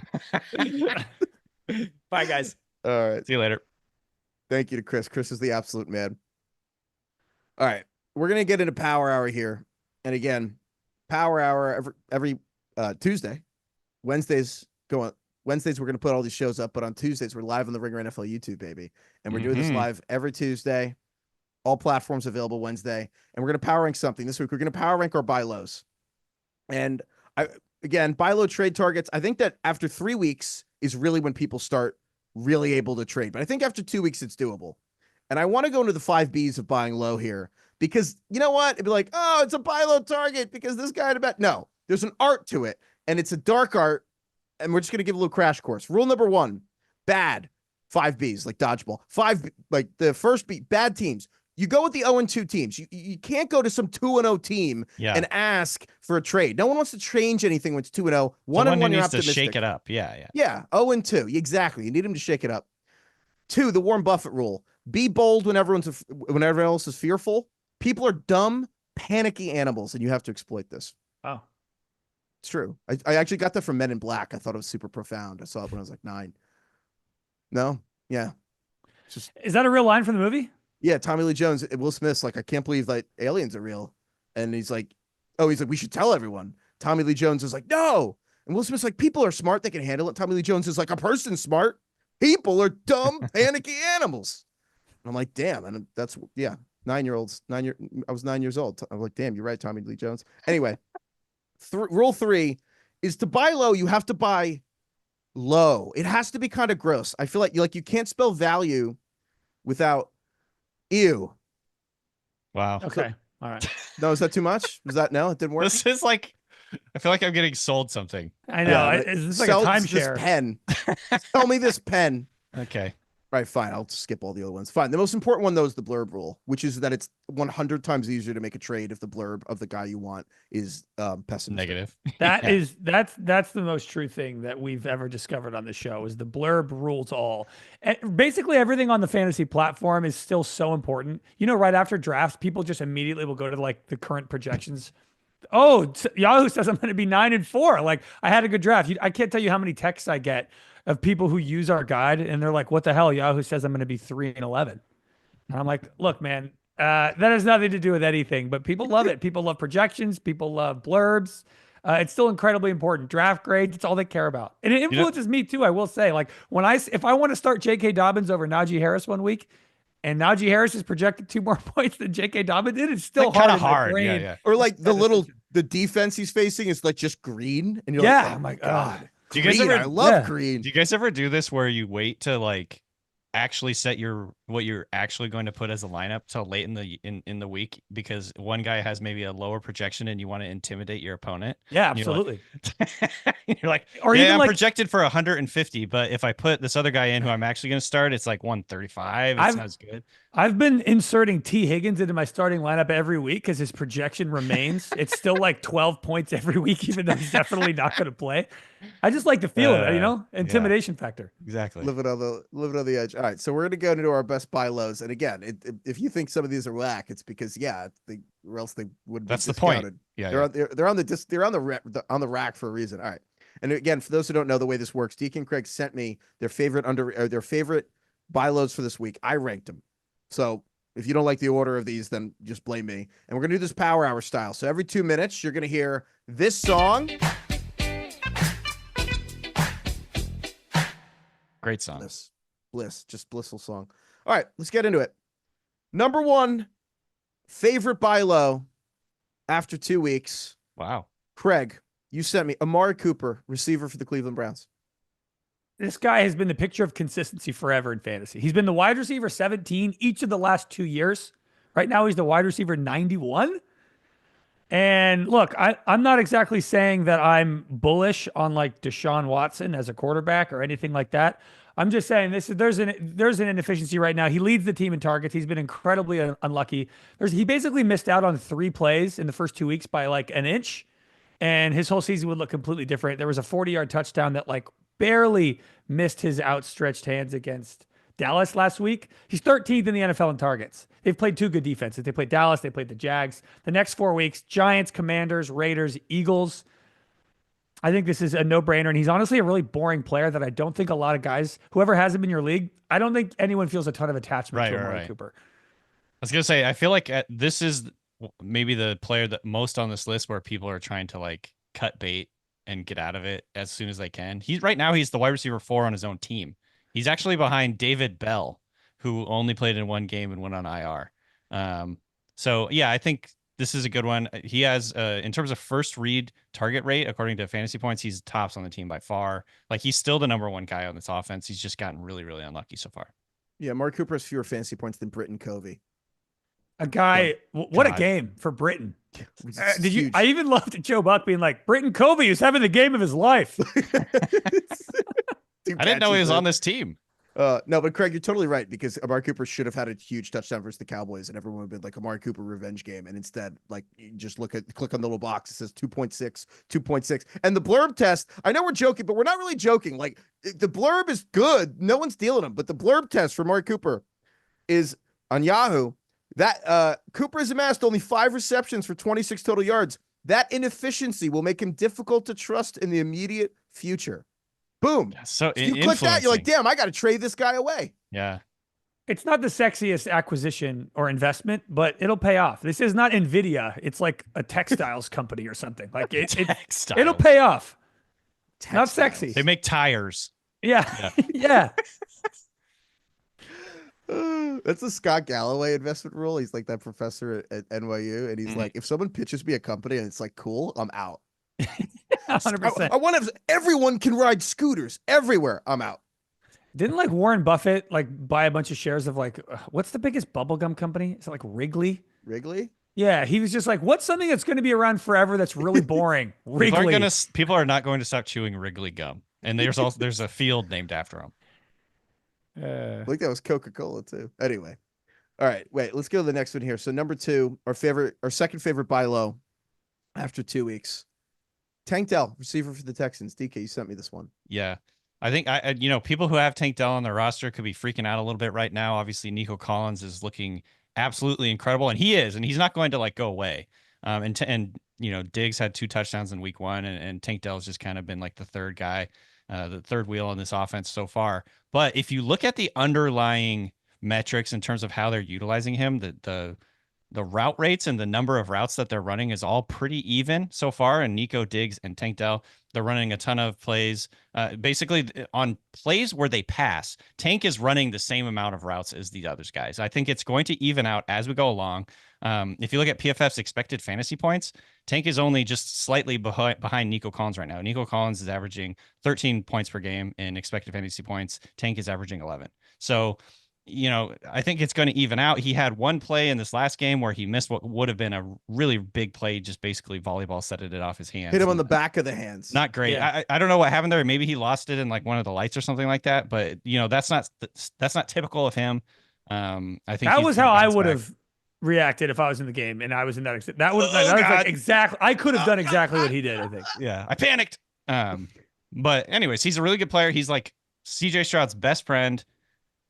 Bye, guys. All right. See you later. Thank you to Chris. Chris is the absolute man. All right. We're going to get into Power Hour here. And again, Power Hour every Tuesday. Wednesdays, we're going to put all these shows up, but on Tuesdays, we're live on the Ringer NFL YouTube, baby. And we're doing this live every Tuesday. All platforms available Wednesday. And we're going to power rank something this week. We're going to power rank our buy lows. And buy low trade targets. I think that after 3 weeks is really when people start really able to trade. But I think after 2 weeks, it's doable. And I want to go into the 5 Bs of buying low here because you know what? It'd be like, oh, it's a buy low target because this guy had a bet. No, there's an art to it. And it's a dark art. And we're just going to give a little crash course. Rule number 1, bad 5 Bs, like dodgeball. 5, like the first B, bad teams. You go with the 0-2 teams. You can't go to some 2-0 team and ask for a trade. No one wants to change anything when it's 2-0. 1-1, you're needs optimistic. to shake it up. Yeah. Yeah, 0-2. Exactly. You need him to shake it up. 2, the Warren Buffett rule. Be bold when everyone else is fearful. People are dumb, panicky animals, and you have to exploit this. Oh. It's true. I actually got that from Men in Black. I thought it was super profound. I saw it when I was like 9. No? Yeah. It's just, Is that a real line from the movie? yeah, Tommy Lee Jones, Will Smith's like, I can't believe that aliens are real. And he's like, we should tell everyone. Tommy Lee Jones is like, no. And Will Smith's like, people are smart. They can handle it. Tommy Lee Jones is like, a person's smart. People are dumb, panicky animals. And I'm like, damn. And that's, yeah, 9-year-olds. I was 9 years old. I'm like, damn, you're right, Tommy Lee Jones. Anyway, rule 3 is to buy low. You have to buy low. It has to be kind of gross. I feel like you can't spell value without ew. Wow. Okay. All right. No, is that too much? Was that no? It didn't work. This is like, I feel like I'm getting sold something. I know. Yeah, It's like a sell timeshare. this pen. Sell me this pen. Okay. Right, fine. I'll skip all the other ones. Fine. The most important one, though, is the blurb rule, which is that it's 100 times easier to make a trade if the blurb of the guy you want is pessimistic. Negative. That's the most true thing that we've ever discovered on the show is the blurb rules all. And basically everything on the fantasy platform is still so important. You know, right after drafts, people just immediately will go to like the current projections. Oh, Yahoo says I'm going to be 9-4. Like I had a good draft. I can't tell you how many texts I get of people who use our guide and they're like, what the hell? Yahoo says I'm going to be 3-11. And I'm like, look, man, that has nothing to do with anything, but people love it. People love projections. People love blurbs. It's still incredibly important. Draft grades, it's all they care about. And it influences me too, I will say. Like if I want to start J.K. Dobbins over Najee Harris one week, and Najee Harris is projected 2 more points than J.K. Dobbins did, it's still kind of in my hard. brain. Yeah. Or like the defense he's facing is like just green, and you're like, oh my god. Do you guys green, ever? I love Yeah. green. Do you guys ever do this where you wait to like actually set what you're actually going to put as a lineup till late in the week because one guy has maybe a lower projection and you want to intimidate your opponent? Yeah, And absolutely. You're like, Or yeah, even I'm like- projected for 150, but if I put this other guy in who I'm actually going to start, it's like 135. It sounds good. I've been inserting T. Higgins into my starting lineup every week because his projection remains. It's still like 12 points every week, even though he's definitely not going to play. I just like the feel of it, intimidation factor. Exactly. Live it on the edge. All right, so we're gonna go into our best buy lows, and again, if you think some of these are whack, it's because or else they wouldn't. That's be the point. discounted. Yeah, they're on the rack for a reason. All right, and again, for those who don't know the way this works, Deacon Craig sent me their favorite buy lows for this week. I ranked them, so if you don't like the order of these, then just blame me. And we're gonna do this power hour style. So every 2 minutes, you're gonna hear this song. Great song. Bliss, just blissful song. All right, let's get into it. Number 1 favorite buy low after 2 weeks. Wow. Craig, you sent me Amari Cooper, receiver for the Cleveland Browns. This guy has been the picture of consistency forever in fantasy. He's been the wide receiver 17 each of the last 2 years. Right now, he's the wide receiver 91. And look, I'm not exactly saying that I'm bullish on like Deshaun Watson as a quarterback or anything like that. I'm just saying there's an inefficiency right now. He leads the team in targets. He's been incredibly unlucky. He basically missed out on 3 plays in the first 2 weeks by like an inch, and his whole season would look completely different. There was a 40-yard touchdown that like barely missed his outstretched hands against Dallas last week. He's 13th in the NFL in targets. They've played 2 good defenses. They played Dallas. They played the Jags. The next 4 weeks, Giants, Commanders, Raiders, Eagles. I think this is a no-brainer, and he's honestly a really boring player that I don't think a lot of guys, whoever has him in your league, I don't think anyone feels a ton of attachment to Amari Cooper. I was going to say, I feel like this is maybe the player that most on this list where people are trying to like cut bait and get out of it as soon as they can. Right now he's the wide receiver 4 on his own team. He's actually behind David Bell, who only played in 1 game and went on IR. So yeah, I think this is a good one. He has, in terms of first read target rate, according to fantasy points, he's tops on the team by far. Like he's still the number 1 guy on this offense. He's just gotten really, really unlucky so far. Yeah, Amari Cooper has fewer fantasy points than Britton Covey. A guy, what a game for Britton. Did you? I even loved Joe Buck being like, Britton Covey is having the game of his life. I didn't know he was on this team. No, but Craig, you're totally right, because Amari Cooper should have had a huge touchdown versus the Cowboys, and everyone would have been like Amari Cooper revenge game. And instead, like, you just click on the little box. It says 2.6, 2.6. And the blurb test, I know we're joking, but we're not really joking. Like, the blurb is good. No one's stealing them. But the blurb test for Amari Cooper is on Yahoo that Cooper has amassed only 5 receptions for 26 total yards. That inefficiency will make him difficult to trust in the immediate future. Boom. Yeah, so You click that, you're like, damn, I got to trade this guy away. Yeah. It's not the sexiest acquisition or investment, but it'll pay off. This is not Nvidia. It's like a textiles company or something. Like it'll pay off. Not sexy. They make tires. Yeah. Yeah. That's the Scott Galloway investment rule. He's like that professor at NYU, and he's like, if someone pitches me a company and it's like cool, I'm out. 100%. I want to. Everyone can ride scooters everywhere. I'm out. Didn't like Warren Buffett like buy a bunch of shares of like what's the biggest bubblegum company? Is it like Wrigley? Wrigley? Yeah, he was just like, what's something that's going to be around forever that's really boring? Wrigley. People are not going to stop chewing Wrigley gum, and there's a field named after him. I think that was Coca-Cola too. Anyway. All right, wait, let's go to the next one here. So number 2, our second favorite buy low after 2 weeks. Tank Dell, receiver for the Texans. DK, you sent me this one. Yeah. I think people who have Tank Dell on their roster could be freaking out a little bit right now. Obviously, Nico Collins is looking absolutely incredible, and he's not going to like go away. And Diggs had 2 touchdowns in week 1, and Tank Dell's just kind of been like the third guy, the third wheel in this offense so far. But if you look at the underlying metrics in terms of how they're utilizing him, the route rates and the number of routes that they're running is all pretty even so far. And Nico, Diggs, and Tank Dell, they're running a ton of plays. Basically, on plays where they pass, Tank is running the same amount of routes as the others guys. I think it's going to even out as we go along. If you look at PFF's expected fantasy points, Tank is only just slightly behind Nico Collins right now. Nico Collins is averaging 13 points per game in expected fantasy points. Tank is averaging 11. So, I think it's going to even out. He had one play in this last game where he missed what would have been a really big play, just basically volleyball set it off his hands. Hit him on the back of the hands. Not great. Yeah. I don't know what happened there. Maybe he lost it in like one of the lights or something like that. But that's not typical of him. I think that was how I would have reacted if I was in the game and I was in that. That was like exactly. I could have done exactly what he did. I think. Yeah, I panicked. But anyways, he's a really good player. He's like CJ Stroud's best friend.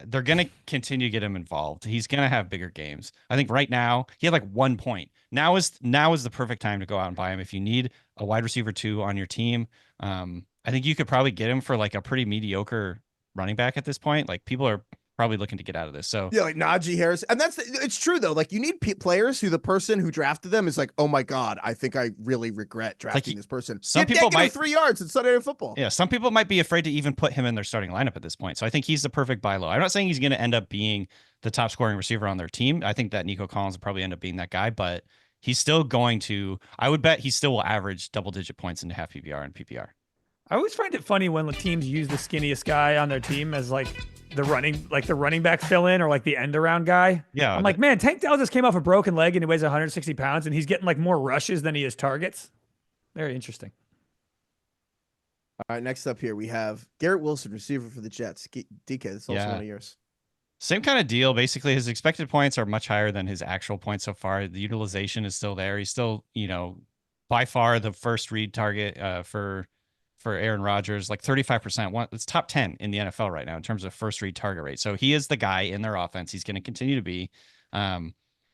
They're going to continue to get him involved. He's going to have bigger games. I think right now he had like 1 point. Now is the perfect time to go out and buy him. If you need a wide receiver 2 on your team, I think you could probably get him for like a pretty mediocre running back at this point. Like people are probably looking to get out of this. So yeah, like Najee Harris. And it's true though. Like you need players who the person who drafted them is like, oh my God, I think I really regret drafting this person. Some people might 3 yards in Sunday Night Football. Yeah. Some people might be afraid to even put him in their starting lineup at this point. So I think he's the perfect buy low. I'm not saying he's going to end up being the top scoring receiver on their team. I think that Nico Collins will probably end up being that guy, but he's still going to, I would bet he still will average double-digit points into half PPR and PPR. I always find it funny when the teams use the skinniest guy on their team as like the running back fill in or like the end around guy. Yeah. I'm like, man, Tank Dell just came off a broken leg and he weighs 160 pounds and he's getting like more rushes than he is targets. Very interesting. All right, next up here we have Garrett Wilson, receiver for the Jets. DK, this is also one of yours. Same kind of deal. Basically, his expected points are much higher than his actual points so far. The utilization is still there. He's still, by far the first read target for Aaron Rodgers, like 35%. It's top 10 in the NFL right now in terms of first read target rate. So he is the guy in their offense. He's going to continue to be. I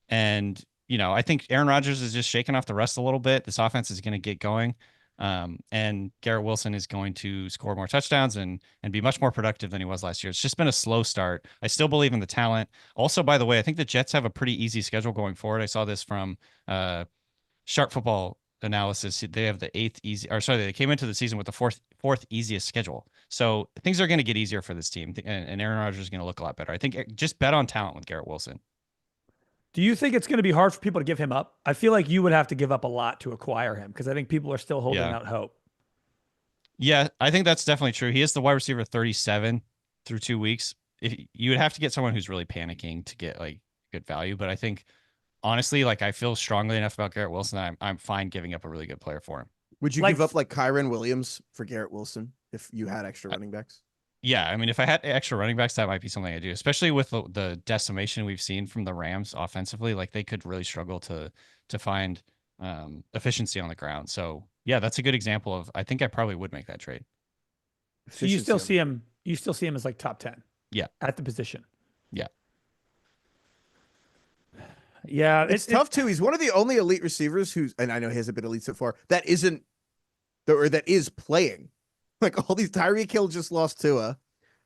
think Aaron Rodgers is just shaking off the rust a little bit. This offense is going to get going. And Garrett Wilson is going to score more touchdowns and be much more productive than he was last year. It's just been a slow start. I still believe in the talent. Also, by the way, I think the Jets have a pretty easy schedule going forward. I saw this from Sharp Football Analysis. They have the they came into the season with the fourth easiest schedule. So things are going to get easier for this team, and Aaron Rodgers is going to look a lot better. I think just bet on talent with Garrett Wilson. Do you think it's going to be hard for people to give him up? I feel like you would have to give up a lot to acquire him because I think people are still holding out hope. Yeah, I think that's definitely true. He is the wide receiver 37 through 2 weeks. You would have to get someone who's really panicking to get like good value, but I think honestly, like I feel strongly enough about Garrett Wilson that I'm fine giving up a really good player for him. Would you give up like Kyron Williams for Garrett Wilson if you had extra running backs? Yeah, I mean, if I had extra running backs, that might be something I do, especially with the decimation we've seen from the Rams offensively. Like they could really struggle to find efficiency on the ground. So yeah, that's a good example of. I think I probably would make that trade. So you still see him. You still see him as like top 10. Yeah, at the position. Yeah. Yeah, It's tough too. He's one of the only elite receivers who's, and I know he hasn't been elite so far, that is playing. Like all these, Tyreek Hill just lost Tua,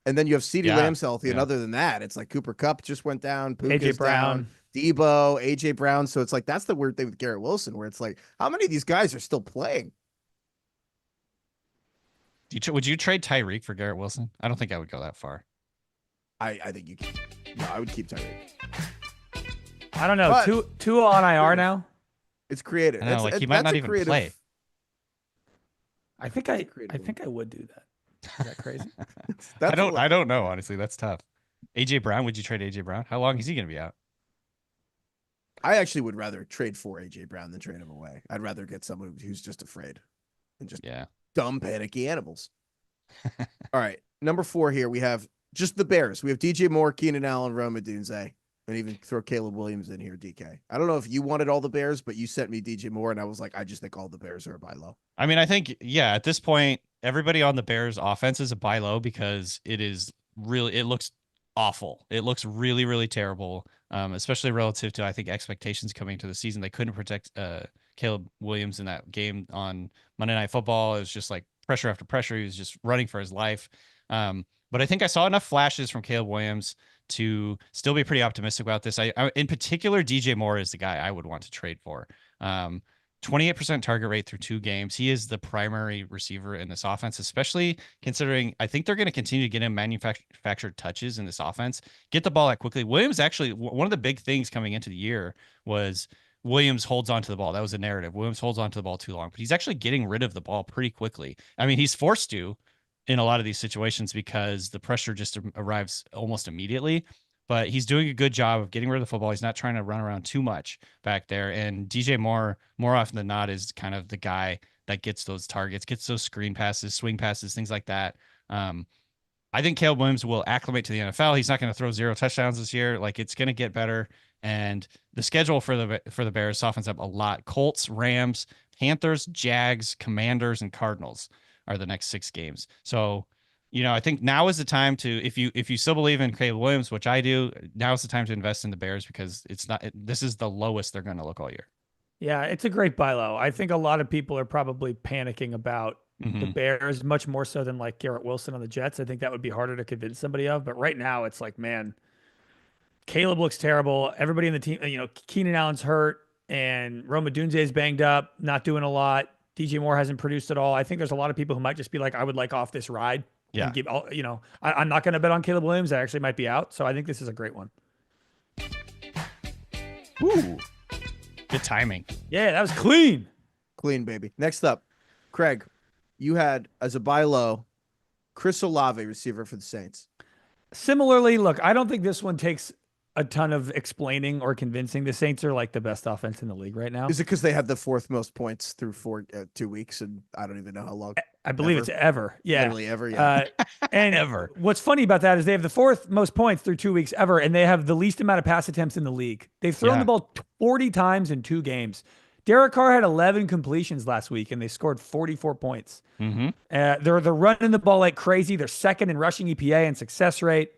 and then you have CeeDee Lamb's healthy, and other than that, it's like Cooper Kupp just went down, Puka's down, Debo, AJ Brown. So it's like that's the weird thing with Garrett Wilson, where it's like, how many of these guys are still playing? Would you trade Tyreek for Garrett Wilson? I don't think I would go that far. I think you can. No, I would keep Tyreek. I don't know. Tua on IR now. It's creative. I know, like he might not even play. I think I would do that. Is that crazy? I don't know, honestly. That's tough. AJ Brown, would you trade AJ Brown? How long is he going to be out? I actually would rather trade for AJ Brown than trade him away. I'd rather get someone who's just afraid and just dumb, panicky animals. All right. Number 4 here, we have just the Bears. We have DJ Moore, Keenan Allen, Rome Odunze, and even throw Caleb Williams in here, DK. I don't know if you wanted all the Bears, but you sent me DJ Moore, and I was like, I just think all the Bears are a buy low. I mean, I think, at this point, everybody on the Bears offense is a buy low because it looks awful. It looks really, really terrible, especially relative to, I think, expectations coming to the season. They couldn't protect Caleb Williams in that game on Monday Night Football. It was just like pressure after pressure. He was just running for his life. But I think I saw enough flashes from Caleb Williams to still be pretty optimistic about this. I in particular, DJ Moore is the guy I would want to trade for. 28% target rate through 2 games. He is the primary receiver in this offense, especially considering I think they're going to continue to get him manufactured touches in this offense. Get the ball out quickly. Williams actually, one of the big things coming into the year was Williams holds onto the ball. That was a narrative. Williams holds onto the ball too long, but he's actually getting rid of the ball pretty quickly. I mean, he's forced to in a lot of these situations because the pressure just arrives almost immediately. But he's doing a good job of getting rid of the football. He's not trying to run around too much back there. And DJ Moore, more often than not, is kind of the guy that gets those targets, gets those screen passes, swing passes, things like that. I think Caleb Williams will acclimate to the NFL. He's not going to throw 0 touchdowns this year. Like, it's going to get better. And the schedule for the Bears softens up a lot. Colts, Rams, Panthers, Jags, Commanders, and Cardinals are the next 6 games. So, I think now is the time to, if you still believe in Caleb Williams, which I do, now is the time to invest in the Bears because this is the lowest they're going to look all year. Yeah, it's a great buy low. I think a lot of people are probably panicking about the Bears much more so than like Garrett Wilson on the Jets. I think that would be harder to convince somebody of, but right now it's like, man, Caleb looks terrible. Everybody in the team, Keenan Allen's hurt and Rome Odunze is banged up, not doing a lot. DJ Moore hasn't produced at all. I think there's a lot of people who might just be like, I would like off this ride. Yeah. I'm not going to bet on Caleb Williams. I actually might be out. So I think this is a great one. Ooh, good timing. Yeah, that was clean. Clean, baby. Next up, Craig, you had as a buy low, Chris Olave, receiver for the Saints. Similarly, look, I don't think this one takes a ton of explaining or convincing. The Saints are like the best offense in the league right now. Is it because they have the 4th most points through 2 weeks? And I don't even know how long. I believe it's ever. Yeah. Literally ever. Yeah. And ever. What's funny about that is they have the 4th most points through 2 weeks ever, and they have the least amount of pass attempts in the league. They've thrown the ball 40 times in 2 games. Derek Carr had 11 completions last week, and they scored 44 points. Mm-hmm. They're running the ball like crazy. They're 2nd in rushing EPA and success rate.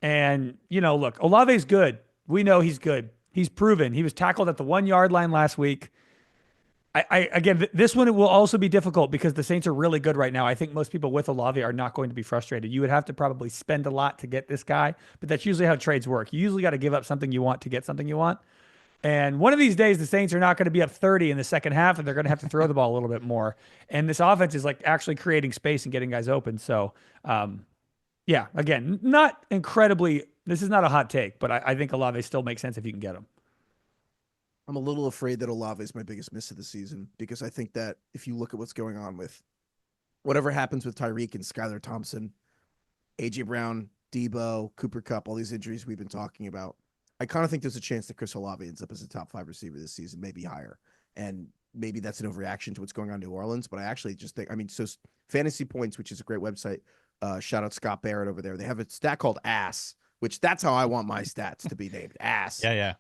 And, look, Olave's good. We know he's good. He's proven. He was tackled at the 1-yard line last week. Again, this one will also be difficult because the Saints are really good right now. I think most people with Olave are not going to be frustrated. You would have to probably spend a lot to get this guy, but that's usually how trades work. You usually got to give up something you want to get something you want. And one of these days, the Saints are not going to be up 30 in the second half, and they're going to have to throw the ball a little bit more. And this offense is like actually creating space and getting guys open. So, yeah, again, not incredibly. This is not a hot take, but I think Olave still makes sense if you can get him. I'm a little afraid that Olave is my biggest miss of the season because I think that if you look at what's going on with whatever happens with Tyreek and Skylar Thompson, AJ Brown, Debo, Cooper Kupp, all these injuries we've been talking about, I kind of think there's a chance that Chris Olave ends up as a top 5 receiver this season, maybe higher. And maybe that's an overreaction to what's going on in New Orleans, but I actually just think, so Fantasy Points, which is a great website, shout out Scott Barrett over there. They have a stat called A.S.S, which that's how I want my stats to be named. A.S. Yeah.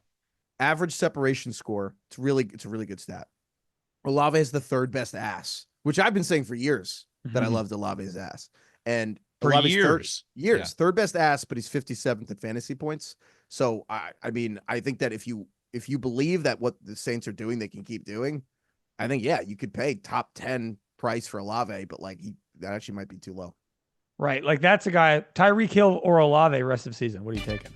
Average separation score. It's a really good stat. Olave is the 3rd best A.S., which I've been saying for years that I loved Olave's A.S. And for Olave's years. Yeah. 3rd best A.S., but he's 57th at fantasy points. So I mean, I think that if you if you believe that what the Saints are doing, they can keep doing, I think, yeah, you could pay top 10 price for Olave, but like that actually might be too low. Right. Like that's a guy, Tyreek Hill or Olave rest of the season. What are you taking?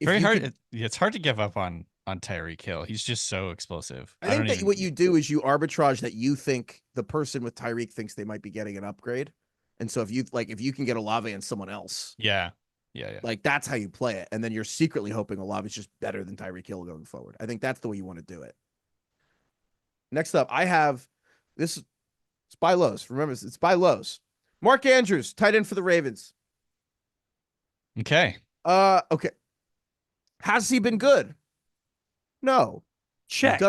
Very hard. It's hard to give up on Tyreek Hill. He's just so explosive. I think that what you do is you arbitrage that you think the person with Tyreek thinks they might be getting an upgrade. And so if you can get Olave and someone else. Yeah. Like that's how you play it. And then you're secretly hoping Olave is just better than Tyreek Hill going forward. I think that's the way you want to do it. Next up, I have this. It's buy lows. Remember, it's buy lows. Mark Andrews, tight end for the Ravens. Okay. Okay. Has he been good? No. Check.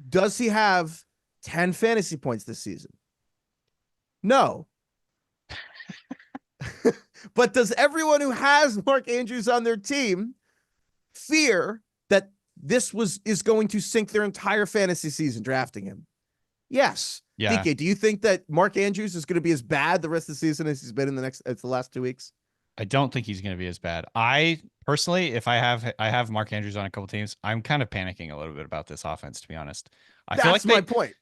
Does he have 10 fantasy points this season? No. But does everyone who has Mark Andrews on their team fear that this is going to sink their entire fantasy season drafting him? Yes. Yeah. DK, do you think that Mark Andrews is going to be as bad the rest of the season as he's been in the last 2 weeks? I don't think he's going to be as bad. I personally, if I have Mark Andrews on a couple teams, I'm kind of panicking a little bit about this offense, to be honest. That's my point.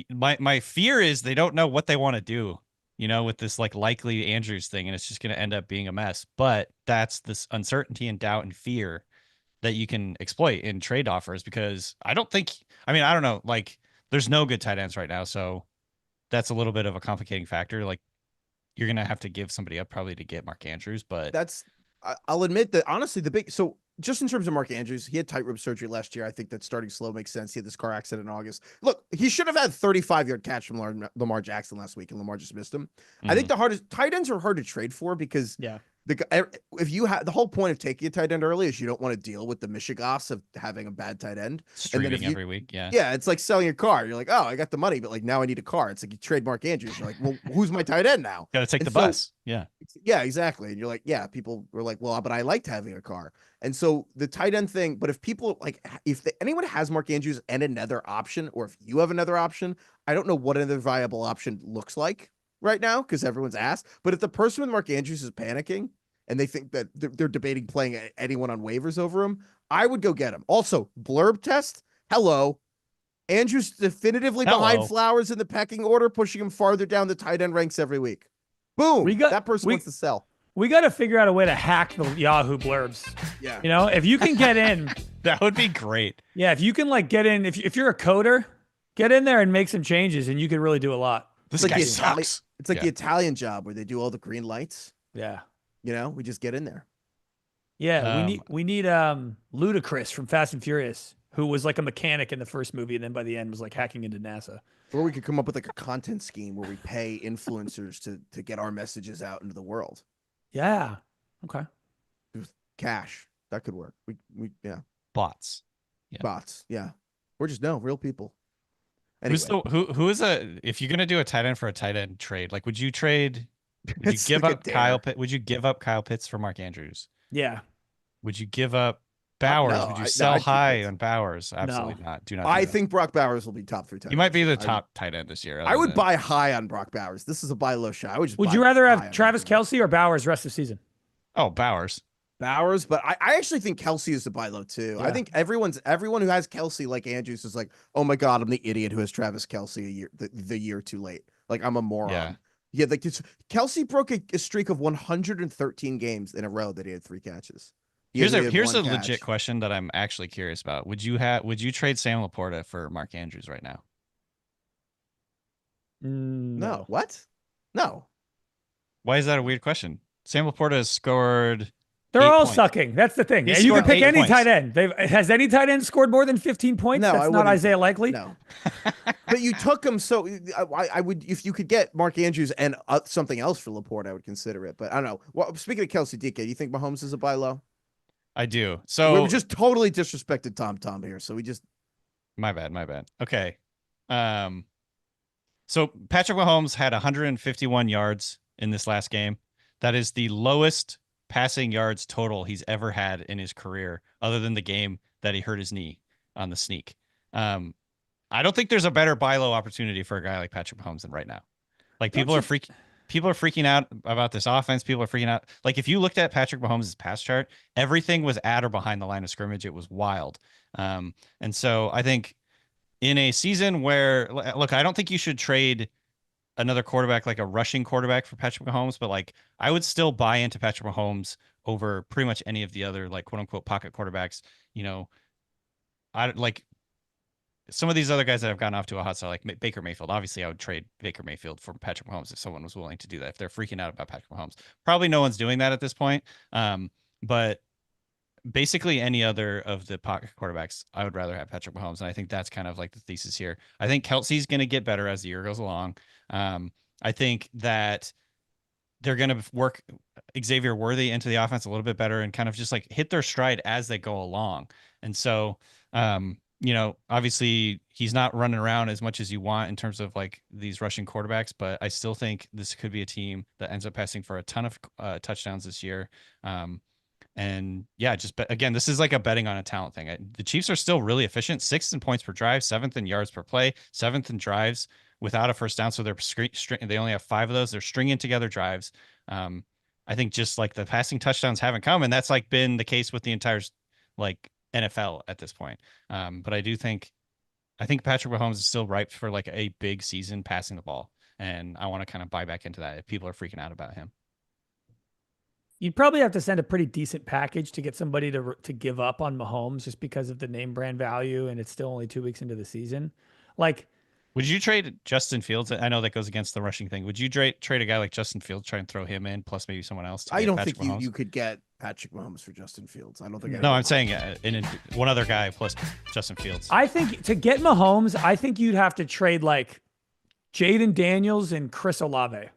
My fear is they don't know what they want to do, with this like likely Andrews thing, and it's just going to end up being a mess. But that's this uncertainty and doubt and fear that you can exploit in trade offers, because I don't know, like there's no good tight ends right now. So that's a little bit of a complicating factor. Like you're going to have to give somebody up probably to get Mark Andrews, but I'll admit that honestly, so just in terms of Mark Andrews, he had tightrope surgery last year. I think that starting slow makes sense. He had this car accident in August. Look, he should have had 35-yard catch from Lamar Jackson last week, and Lamar just missed him. I think the hardest tight ends are hard to trade for because if you have the whole point of taking a tight end early is you don't want to deal with the mishigas of having a bad tight end streaming every week. Yeah, it's like selling a car. You're like, oh, I got the money, but like now I need a car. It's like you trade Mark Andrews. You're like, well, who's my tight end now? Got to take the bus. Yeah, exactly. And you're like, yeah, people were like, well, but I liked having a car. And so the tight end thing, but if people like, anyone has Mark Andrews and another option, or if you have another option, I don't know what another viable option looks like right now because everyone's asked. But if the person with Mark Andrews is panicking and they think that they're debating playing anyone on waivers over him, I would go get him. Also, blurb test. Hello. Andrews definitively behind Flowers in the pecking order, pushing him farther down the tight end ranks every week. Boom. That person wants to sell. We got to figure out a way to hack the Yahoo blurbs. Yeah. If you can get in. That would be great. Yeah. If you can like get in, if you're a coder, get in there and make some changes and you could really do a lot. This guy sucks. It's like the Italian job where they do all the green lights. Yeah. We just get in there. Yeah. We need Ludacris from Fast and Furious, who was like a mechanic in the first movie and then by the end was like hacking into NASA. Or we could come up with like a content scheme where we pay influencers to get our messages out into the world. Yeah. Okay. Cash. That could work. We Bots. Yeah. Bots. Yeah. Or just real people. Anyway. Who is if you're gonna do a tight end for a tight end trade, like would you give up Kyle Pitts? Would you give up Kyle Pitts for Mark Andrews? Yeah. Would you give up Bowers? Would you sell high on Bowers? Absolutely not. Do not. I think Brock Bowers will be top 3 tight ends. He might be the top tight end this year. I would buy high on Brock Bowers. This is a buy low shot. Would you rather have Travis Kelce or Bowers rest of the season? Oh, Bowers, but I actually think Kelce is a buy low too. Yeah. I think everyone who has Kelce like Andrews is like, oh my god, I'm the idiot who has Travis Kelce the year too late. Like I'm a moron. Yeah, like Kelce broke a streak of 113 games in a row that he had 3 catches. Here's a legit question that I'm actually curious about. Would you trade Sam Laporta for Mark Andrews right now? No. What? No. Why is that a weird question? Sam Laporta has scored. They're all sucking. That's the thing. You can pick any tight end. Has any tight end scored more than 15 points? No, that's not Isaiah Likely. No. But you took him, so I would, if you could get Mark Andrews and something else for Laporta, I would consider it. But I don't know. Well, speaking of Kelce, DK, do you think Mahomes is a buy low? I do. So we just totally disrespected Tom here. So we just. My bad. Okay. So Patrick Mahomes had 151 yards in this last game. That is the lowest passing yards total he's ever had in his career, other than the game that he hurt his knee on the sneak. I don't think there's a better buy low opportunity for a guy like Patrick Mahomes than right now. People are people are freaking out about this offense. People are freaking out. Like if you looked at Patrick Mahomes' pass chart, everything was at or behind the line of scrimmage. It was wild. And so I think in a season where, look, I don't think you should trade another quarterback, like a rushing quarterback, for Patrick Mahomes, but like I would still buy into Patrick Mahomes over pretty much any of the other like quote unquote pocket quarterbacks. You know, I like some of these other guys that have gotten off to a hot start, like Baker Mayfield. Obviously, I would trade Baker Mayfield for Patrick Mahomes if someone was willing to do that. If they're freaking out about Patrick Mahomes, probably no one's doing that at this point. But basically any other of the pocket quarterbacks, I would rather have Patrick Mahomes. And I think that's kind of like the thesis here. I think Kelsey's going to get better as the year goes along. I think that they're going to work Xavier Worthy into the offense a little bit better and kind of just like hit their stride as they go along. And so, you know, obviously he's not running around as much as you want in terms of like these rushing quarterbacks, but I still think this could be a team that ends up passing for a ton of touchdowns this year. And yeah, again, this is like a betting on a talent thing. The Chiefs are still really efficient, 6th in points per drive, 7th in yards per play, 7th in drives without a first down. So they only have 5 of those. They're stringing together drives. I think just like the passing touchdowns haven't come, and that's like been the case with the entire like NFL at this point. But I think Patrick Mahomes is still ripe for like a big season passing the ball, and I want to kind of buy back into that if people are freaking out about him. You'd probably have to send a pretty decent package to get somebody to give up on Mahomes just because of the name brand value, and it's still only 2 weeks into the season. Like, would you trade Justin Fields? I know that goes against the rushing thing. Would you trade a guy like Justin Fields, try and throw him in, plus maybe someone else? I don't think you could get Patrick Mahomes for Justin Fields. I don't think. No, I'm saying one other guy plus Justin Fields. I think to get Mahomes, I think you'd have to trade like Jaden Daniels and Chris Olave.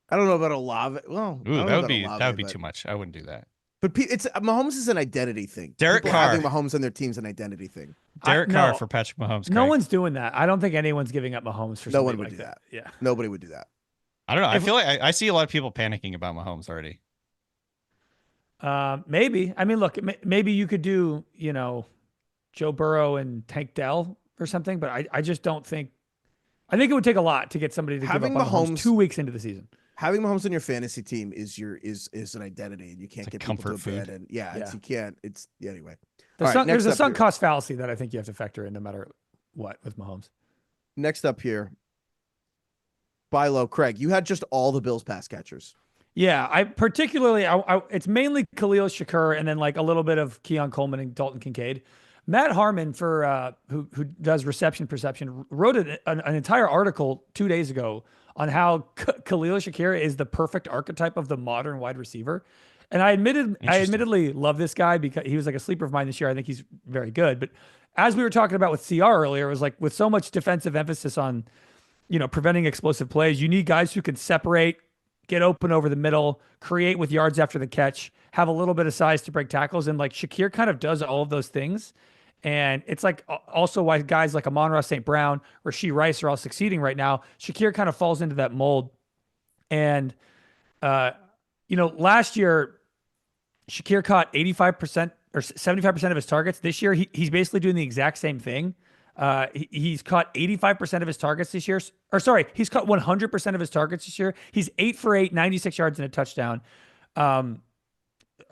I don't know about Olave. Well, that would be too much. I wouldn't do that. But it's Mahomes is an identity thing. Derek Carr having Mahomes on their team's an identity thing. Derek Carr for Patrick Mahomes. No one's doing that. I don't think anyone's giving up Mahomes for. No one would like do that. Yeah, nobody would do that. I don't know. I feel like I see a lot of people panicking about Mahomes already. Maybe. I mean, look, maybe you could do, you know, Joe Burrow and Tank Dell or something, but I just don't think. I think it would take a lot to get somebody to give up on Mahomes 2 weeks into the season. Having Mahomes on your fantasy team is an identity, and you can't get comfort people to food. bed. And you can't. It's anyway. There's a sunk cost fallacy that I think you have to factor in no matter what with Mahomes. Next up here, buy low. Craig, you had just all the Bills pass catchers. Yeah, I particularly, it's mainly Khalil Shakur and then like a little bit of Keon Coleman and Dalton Kincaid. Matt Harmon, for who does reception perception, wrote an entire article 2 days ago on how Khalil Shakur is the perfect archetype of the modern wide receiver. And I admittedly love this guy because he was like a sleeper of mine this year. I think he's very good. But as we were talking about with CR earlier, it was like with so much defensive emphasis on, you know, preventing explosive plays, you need guys who can separate, get open over the middle, create with yards after the catch, have a little bit of size to break tackles. And like Shakur kind of does all of those things. And it's like also why guys like Amon-Ra St. Brown, Rashee Rice are all succeeding right now. Shakur kind of falls into that mold. And, you know, last year, Shakur caught 85% or 75% of his targets. This year, he's basically doing the exact same thing. He's caught 85% of his targets this year. Or sorry, he's caught 100% of his targets this year. He's 8 for 8, 96 yards and a touchdown.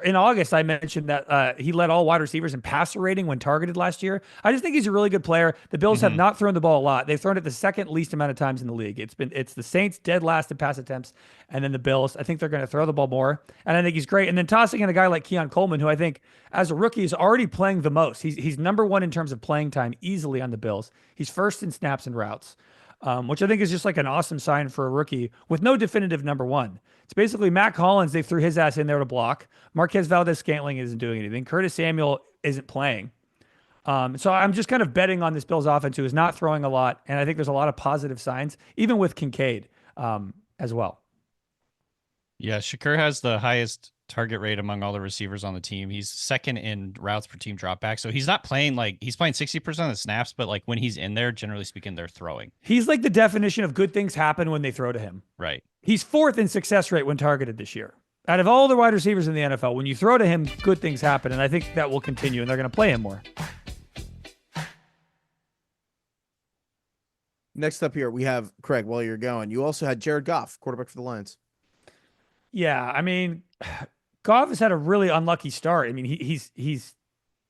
In August, I mentioned that he led all wide receivers in passer rating when targeted last year. I just think he's a really good player. The Bills have not thrown the ball a lot. They've thrown it the second least amount of times in the league. It's the Saints dead last in pass attempts, and then the Bills. I think they're going to throw the ball more, and I think he's great. And then tossing in a guy like Keon Coleman, who I think as a rookie is already playing the most. He's number one in terms of playing time easily on the Bills. He's first in snaps and routes. Which I think is just like an awesome sign for a rookie with no definitive number one. It's basically Matt Collins. They threw his ass in there to block. Marquez Valdez-Scantling isn't doing anything. Curtis Samuel isn't playing. So I'm just kind of betting on this Bills offense, who is not throwing a lot. And I think there's a lot of positive signs, even with Kincaid as well. Yeah, Shakur has the highest target rate among all the receivers on the team. He's second in routes per team dropback. So he's not playing he's playing 60% of the snaps, but like when he's in there, generally speaking, they're throwing. He's like the definition of good things happen when they throw to him. Right. He's fourth in success rate when targeted this year. Out of all the wide receivers in the NFL, when you throw to him, good things happen. And I think that will continue, and they're going to play him more. Next up here, we have Craig. While you're going, you also had Jared Goff, quarterback for the Lions. Yeah, I mean, Goff has had a really unlucky start. I mean, he's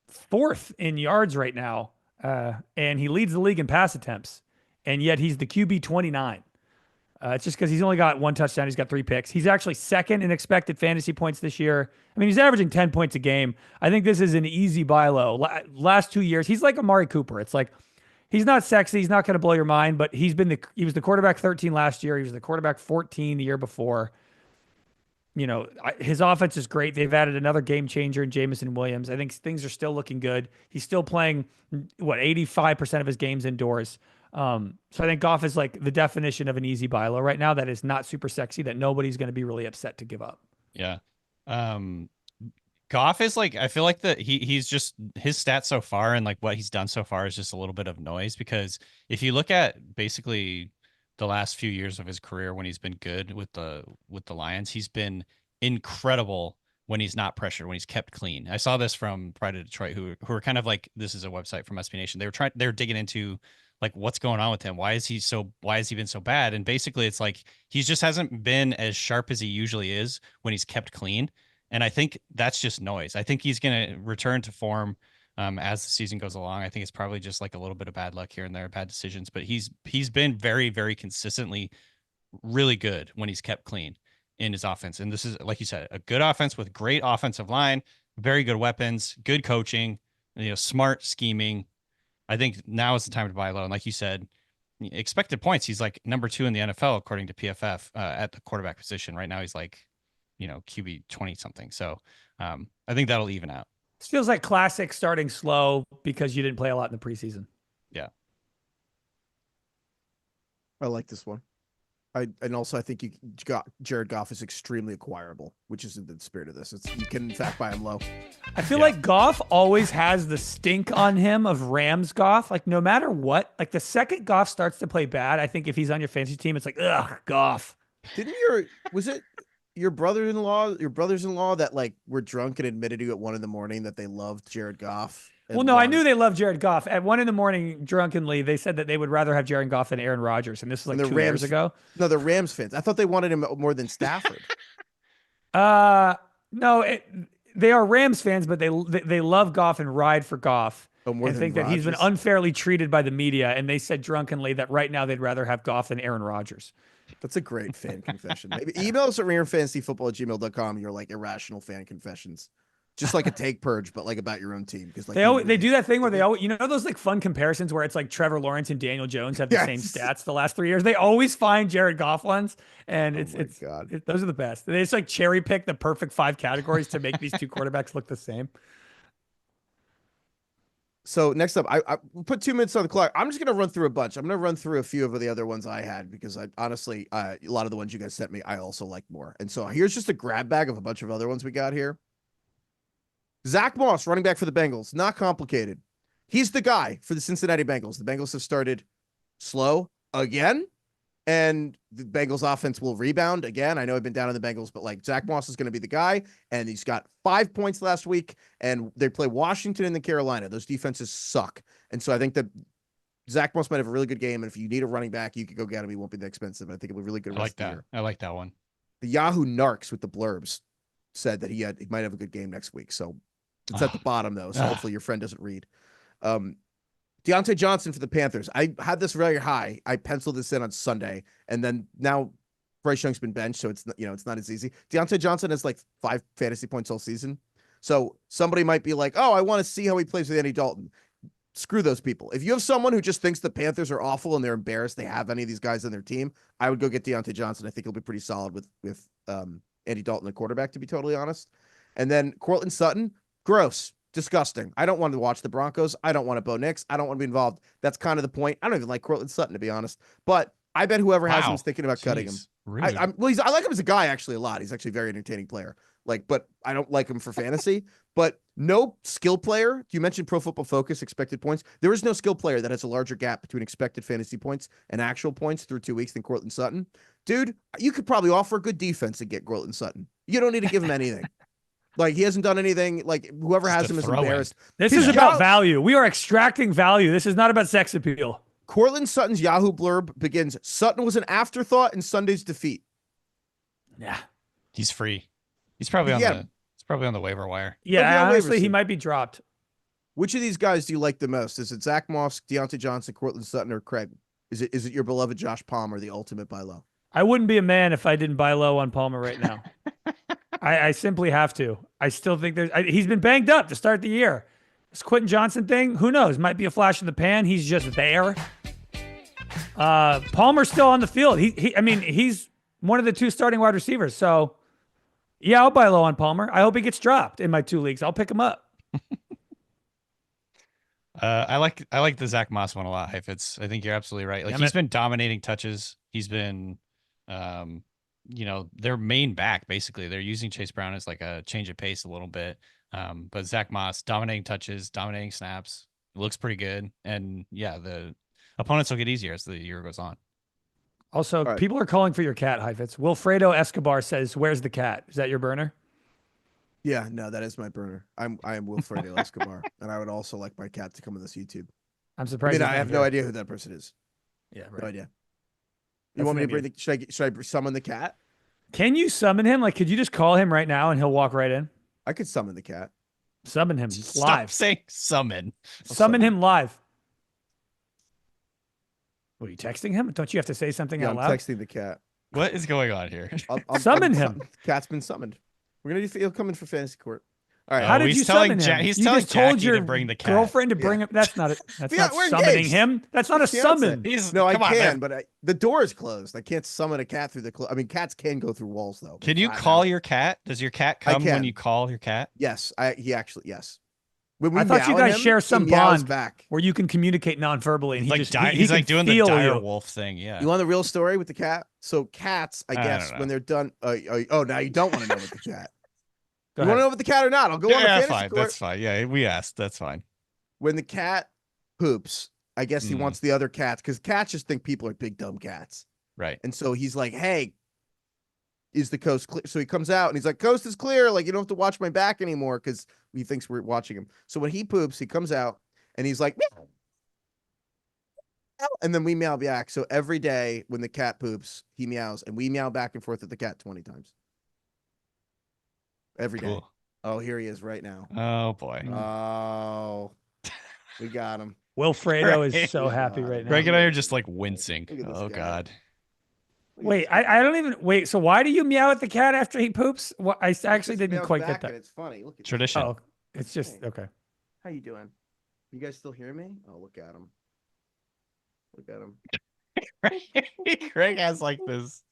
fourth in yards right now, and he leads the league in pass attempts, and yet he's the QB 29. It's just because he's only got 1 touchdown. He's got 3 picks. He's actually second in expected fantasy points this year. I mean, he's averaging 10 points a game. I think this is an easy buy low. Last 2 years, he's like Amari Cooper. It's like he's not sexy. He's not going to blow your mind, but he was the quarterback 13 last year. He was the quarterback 14 the year before. You know, his offense is great. They've added another game changer in Jamison Williams. I think things are still looking good. He's still playing 85% of his games indoors. So I think Goff is like the definition of an easy buy low right now. That is not super sexy, that nobody's going to be really upset to give up. Yeah. Goff is like, I feel like he's just, his stats so far and like what he's done so far is just a little bit of noise, because if you look at basically the last few years of his career when he's been good with the Lions, he's been incredible when he's not pressured, when he's kept clean. I saw this from Pride of Detroit, who are kind of like, this is a website from SB Nation. They were digging into like what's going on with him. Why has he been so bad? And basically it's like, he just hasn't been as sharp as he usually is when he's kept clean. And I think that's just noise. I think he's going to return to form as the season goes along. I think it's probably just like a little bit of bad luck here and there, bad decisions, but he's been very, very consistently really good when he's kept clean in his offense. And this is, like you said, a good offense with great offensive line, very good weapons, good coaching, smart scheming. I think now is the time to buy low. And like you said, expected points, he's like number 2 in the NFL, according to PFF, at the quarterback position. Right now, he's like, QB 20 something. So I think that'll even out. This feels like classic starting slow because you didn't play a lot in the preseason. Yeah. I like this one. And also I think you got Jared Goff is extremely acquirable, which is in the spirit of this. You can in fact buy him low. I feel like Goff always has the stink on him of Rams Goff. Like no matter what, like the second Goff starts to play bad, I think if he's on your fantasy team, it's like, ugh, Goff. Was it your brothers-in-law that like were drunk and admitted to you at 1 a.m. that they loved Jared Goff? Well, no, I knew they loved Jared Goff. At 1 a.m, drunkenly, they said that they would rather have Jared Goff than Aaron Rodgers, and this was like 2 years ago. No, the Rams fans. I thought they wanted him more than Stafford. No, they are Rams fans, but they love Goff and ride for Goff. And think that he's been unfairly treated by the media, and they said drunkenly that right now they'd rather have Goff than Aaron Rodgers. That's a great fan confession. Maybe email us at ringerfantasyfootball@gmail.com. Your like irrational fan confessions. Just like a take purge, but like about your own team. Because like they do that thing where they always, those like fun comparisons where it's like Trevor Lawrence and Daniel Jones have the same stats the last 3 years. They always find Jared Goff ones, and those are the best. They just like cherry pick the perfect 5 categories to make these 2 quarterbacks look the same. So next up, I put 2 minutes on the clock. I'm just going to run through a bunch. I'm going to run through a few of the other ones I had because I honestly, a lot of the ones you guys sent me, I also like more. And so here's just a grab bag of a bunch of other ones we got here. Zach Moss, running back for the Bengals. Not complicated. He's the guy for the Cincinnati Bengals. The Bengals have started slow again, and the Bengals offense will rebound again. I know I've been down on the Bengals, but like Zach Moss is going to be the guy, and he's got 5 points last week, and they play Washington and the Carolina. Those defenses suck. And so I think that Zach Moss might have a really good game, and if you need a running back, you could go get him. He won't be that expensive. I think it'll be really good. I like that. I like that one. The Yahoo Narcs with the blurbs said that he might have a good game next week. So it's at the bottom though. So hopefully your friend doesn't read. Diontae Johnson for the Panthers. I had this very high. I penciled this in on Sunday, and then now Bryce Young's been benched, so it's not as easy. Diontae Johnson has like 5 fantasy points all season. So somebody might be like, oh, I want to see how he plays with Andy Dalton. Screw those people. If you have someone who just thinks the Panthers are awful and they're embarrassed they have any of these guys on their team, I would go get Diontae Johnson. I think he'll be pretty solid with Andy Dalton, the quarterback, to be totally honest. And then Courtland Sutton, gross. Disgusting. I don't want to watch the Broncos. I don't want to Bo Nix. I don't want to be involved. That's kind of the point. I don't even like Courtland Sutton, to be honest. But I bet whoever has him is thinking about cutting him. Rude. I like him as a guy actually a lot. He's actually a very entertaining player. But I don't like him for fantasy. But no skill player. You mentioned Pro Football Focus, expected points. There is no skill player that has a larger gap between expected fantasy points and actual points through 2 weeks than Courtland Sutton. Dude, you could probably offer a good defense to get Courtland Sutton. You don't need to give him anything. Like, he hasn't done anything. Like, whoever has him is embarrassed. This is about value. We are extracting value. This is not about sex appeal. Courtland Sutton's Yahoo blurb begins, Sutton was an afterthought in Sunday's defeat. Yeah. He's free. He's probably on Yeah. the. He's probably on the waiver wire. Yeah, Okay, on waivers honestly, he soon. might be dropped. Which of these guys do you like the most? Is it Zach Moss, Diontae Johnson, Courtland Sutton, or Craig? Is it your beloved Josh Palmer, the ultimate buy low? I wouldn't be a man if I didn't buy low on Palmer right now. I simply have to. I still think he's been banged up to start the year. This Quentin Johnson thing, who knows? Might be a flash in the pan. He's just there. Palmer's still on the field. He's one of the 2 starting wide receivers. So, yeah, I'll buy low on Palmer. I hope he gets dropped in my 2 leagues. I'll pick him up. I like the Zach Moss one a lot, Heifetz. I think you're absolutely right. Like he's been dominating touches. He's been, their main back basically. They're using Chase Brown as like a change of pace a little bit. But Zach Moss dominating touches, dominating snaps. It looks pretty good. And yeah, the opponents will get easier as the year goes on. Also, right. people are calling for your cat, Heifetz. Wilfredo Escobar says, "Where's the cat?" Is that your burner? Yeah, no, that is my burner. I am Wilfredo Escobar, and I would also like my cat to come on this YouTube. I'm I surprised. mean, he's I not have here. no idea who that person is. Yeah, No right. idea. You That's want me to maybe bring the? Should I summon the cat? Can you summon him? Like, could you just call him right now and he'll walk right in? I could summon the cat. Summon him Stop live. saying summon. Summon summon. him live. What, are you texting him? Don't you have to say something Yeah, out I'm loud? texting the cat. What is going on here? Summon him. Cat's been summoned. We're gonna do. He'll come in for fantasy court. All right. How did he's you telling summon Ja- him? he's you telling just told Jackie your to bring the cat. girlfriend to bring him. That's not it. That's Yeah, not we're summoning engaged. him. That's not a Fiancé. summon. No, I come on, can, man. but the door is closed. I can't summon a cat through the. I mean, cats can go through walls though. Can you Flat call out. your cat? Does your cat I come when can. you call your cat? Yes, yes. When we I thought you meow at guys him, share he some meows bond back. where you can communicate non-verbally, and Like he he's can like doing the feel dire you. wolf thing. Yeah. You want the real story with the cat? So cats, I I guess, don't know. when they're done. Oh, now you don't want to know with the cat. Go You want to ahead. know with the cat or not? I'll go on the Yeah, fantasy fine. court. That's fine. Yeah, we asked. That's fine. When the cat poops, I guess he Mm. wants the other cats because cats just think people are big dumb cats, Right. and so he's like, "Hey, is the coast clear?" So he comes out and he's like, "Coast is clear. Like you don't have to watch my back anymore," because he thinks we're watching him. So when he poops, he comes out and he's like, "Meow." And then we meow back. So every day when the cat poops, he meows, and we meow back and forth at the cat 20 times. Every day. Cool. Oh, here he is right now. Oh boy. Oh, we got him. Wilfredo is Right. so happy right now. Greg and I are just like wincing. Look at this Oh guy. god. Wait, I don't even wait. So why do you meow at the cat after he poops? What I actually Just didn't meows quite back get and that. It's funny. Look at Tradition. Oh, it's just okay. How you doing? You guys still hear me? Oh, look at him. Look at him. Greg has like this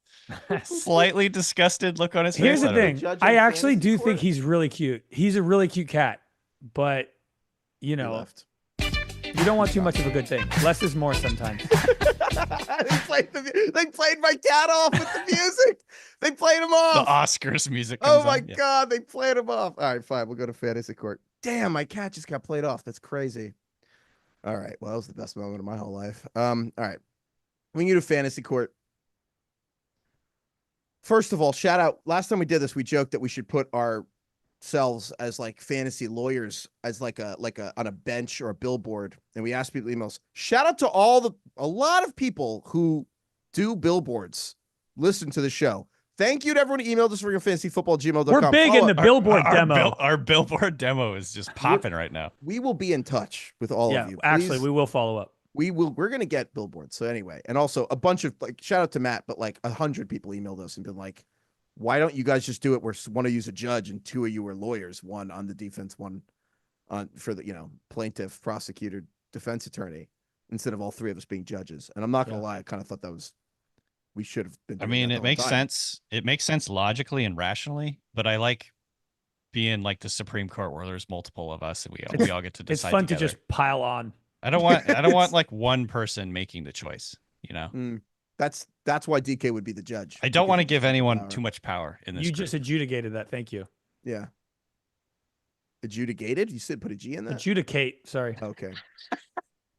slightly disgusted look on his face. Here's the I don't know. thing. Judge I in actually fantasy do court? think he's really cute. He's a really cute cat, but you He know, left. you don't want too much of a good thing. Less is more sometimes. They played my cat off with the music. They played him The off. Oscars music. Oh comes my on. Yeah. god, they played him off. All right, fine. We'll go to fantasy court. Damn, my cat just got played off. That's crazy. All right. Well, that was the best moment of my whole life. All right. When you do fantasy court. First of all, shout out. Last time we did this, we joked that we should put ourselves as like fantasy lawyers as like a on a bench or a billboard. And we asked people emails. Shout out to a lot of people who do billboards, listen to the show. Thank you to everyone who emailed us for your fantasyfootball@gmail.com. We're big in the billboard demo. Our billboard demo is just popping right now. We will be in touch with all Yeah, of you. actually, Please, we will follow up. we're gonna get billboards. So anyway, and also a bunch of like shout out to Matt, but like 100 people emailed us and been like, why don't you guys just do it where one of you is a judge and 2 of you are lawyers, one on the defense, one on for the plaintiff, prosecutor, defense attorney, instead of all 3 of us being judges. And I'm not gonna lie, I kind of thought that was we should have been. I doing mean, that it the whole makes time. sense. It makes sense logically and rationally, but I like being like the Supreme Court where there's multiple of us and we all get to It's decide fun together. to just pile on. I don't want like one person making the choice, you know. That's why DK would be the judge. I don't because want to he give has anyone power. too much power in this. You group. just adjudicated that. Thank you. Yeah. Adjudicated? You said put a G in that? Adjudicate. Sorry. Okay.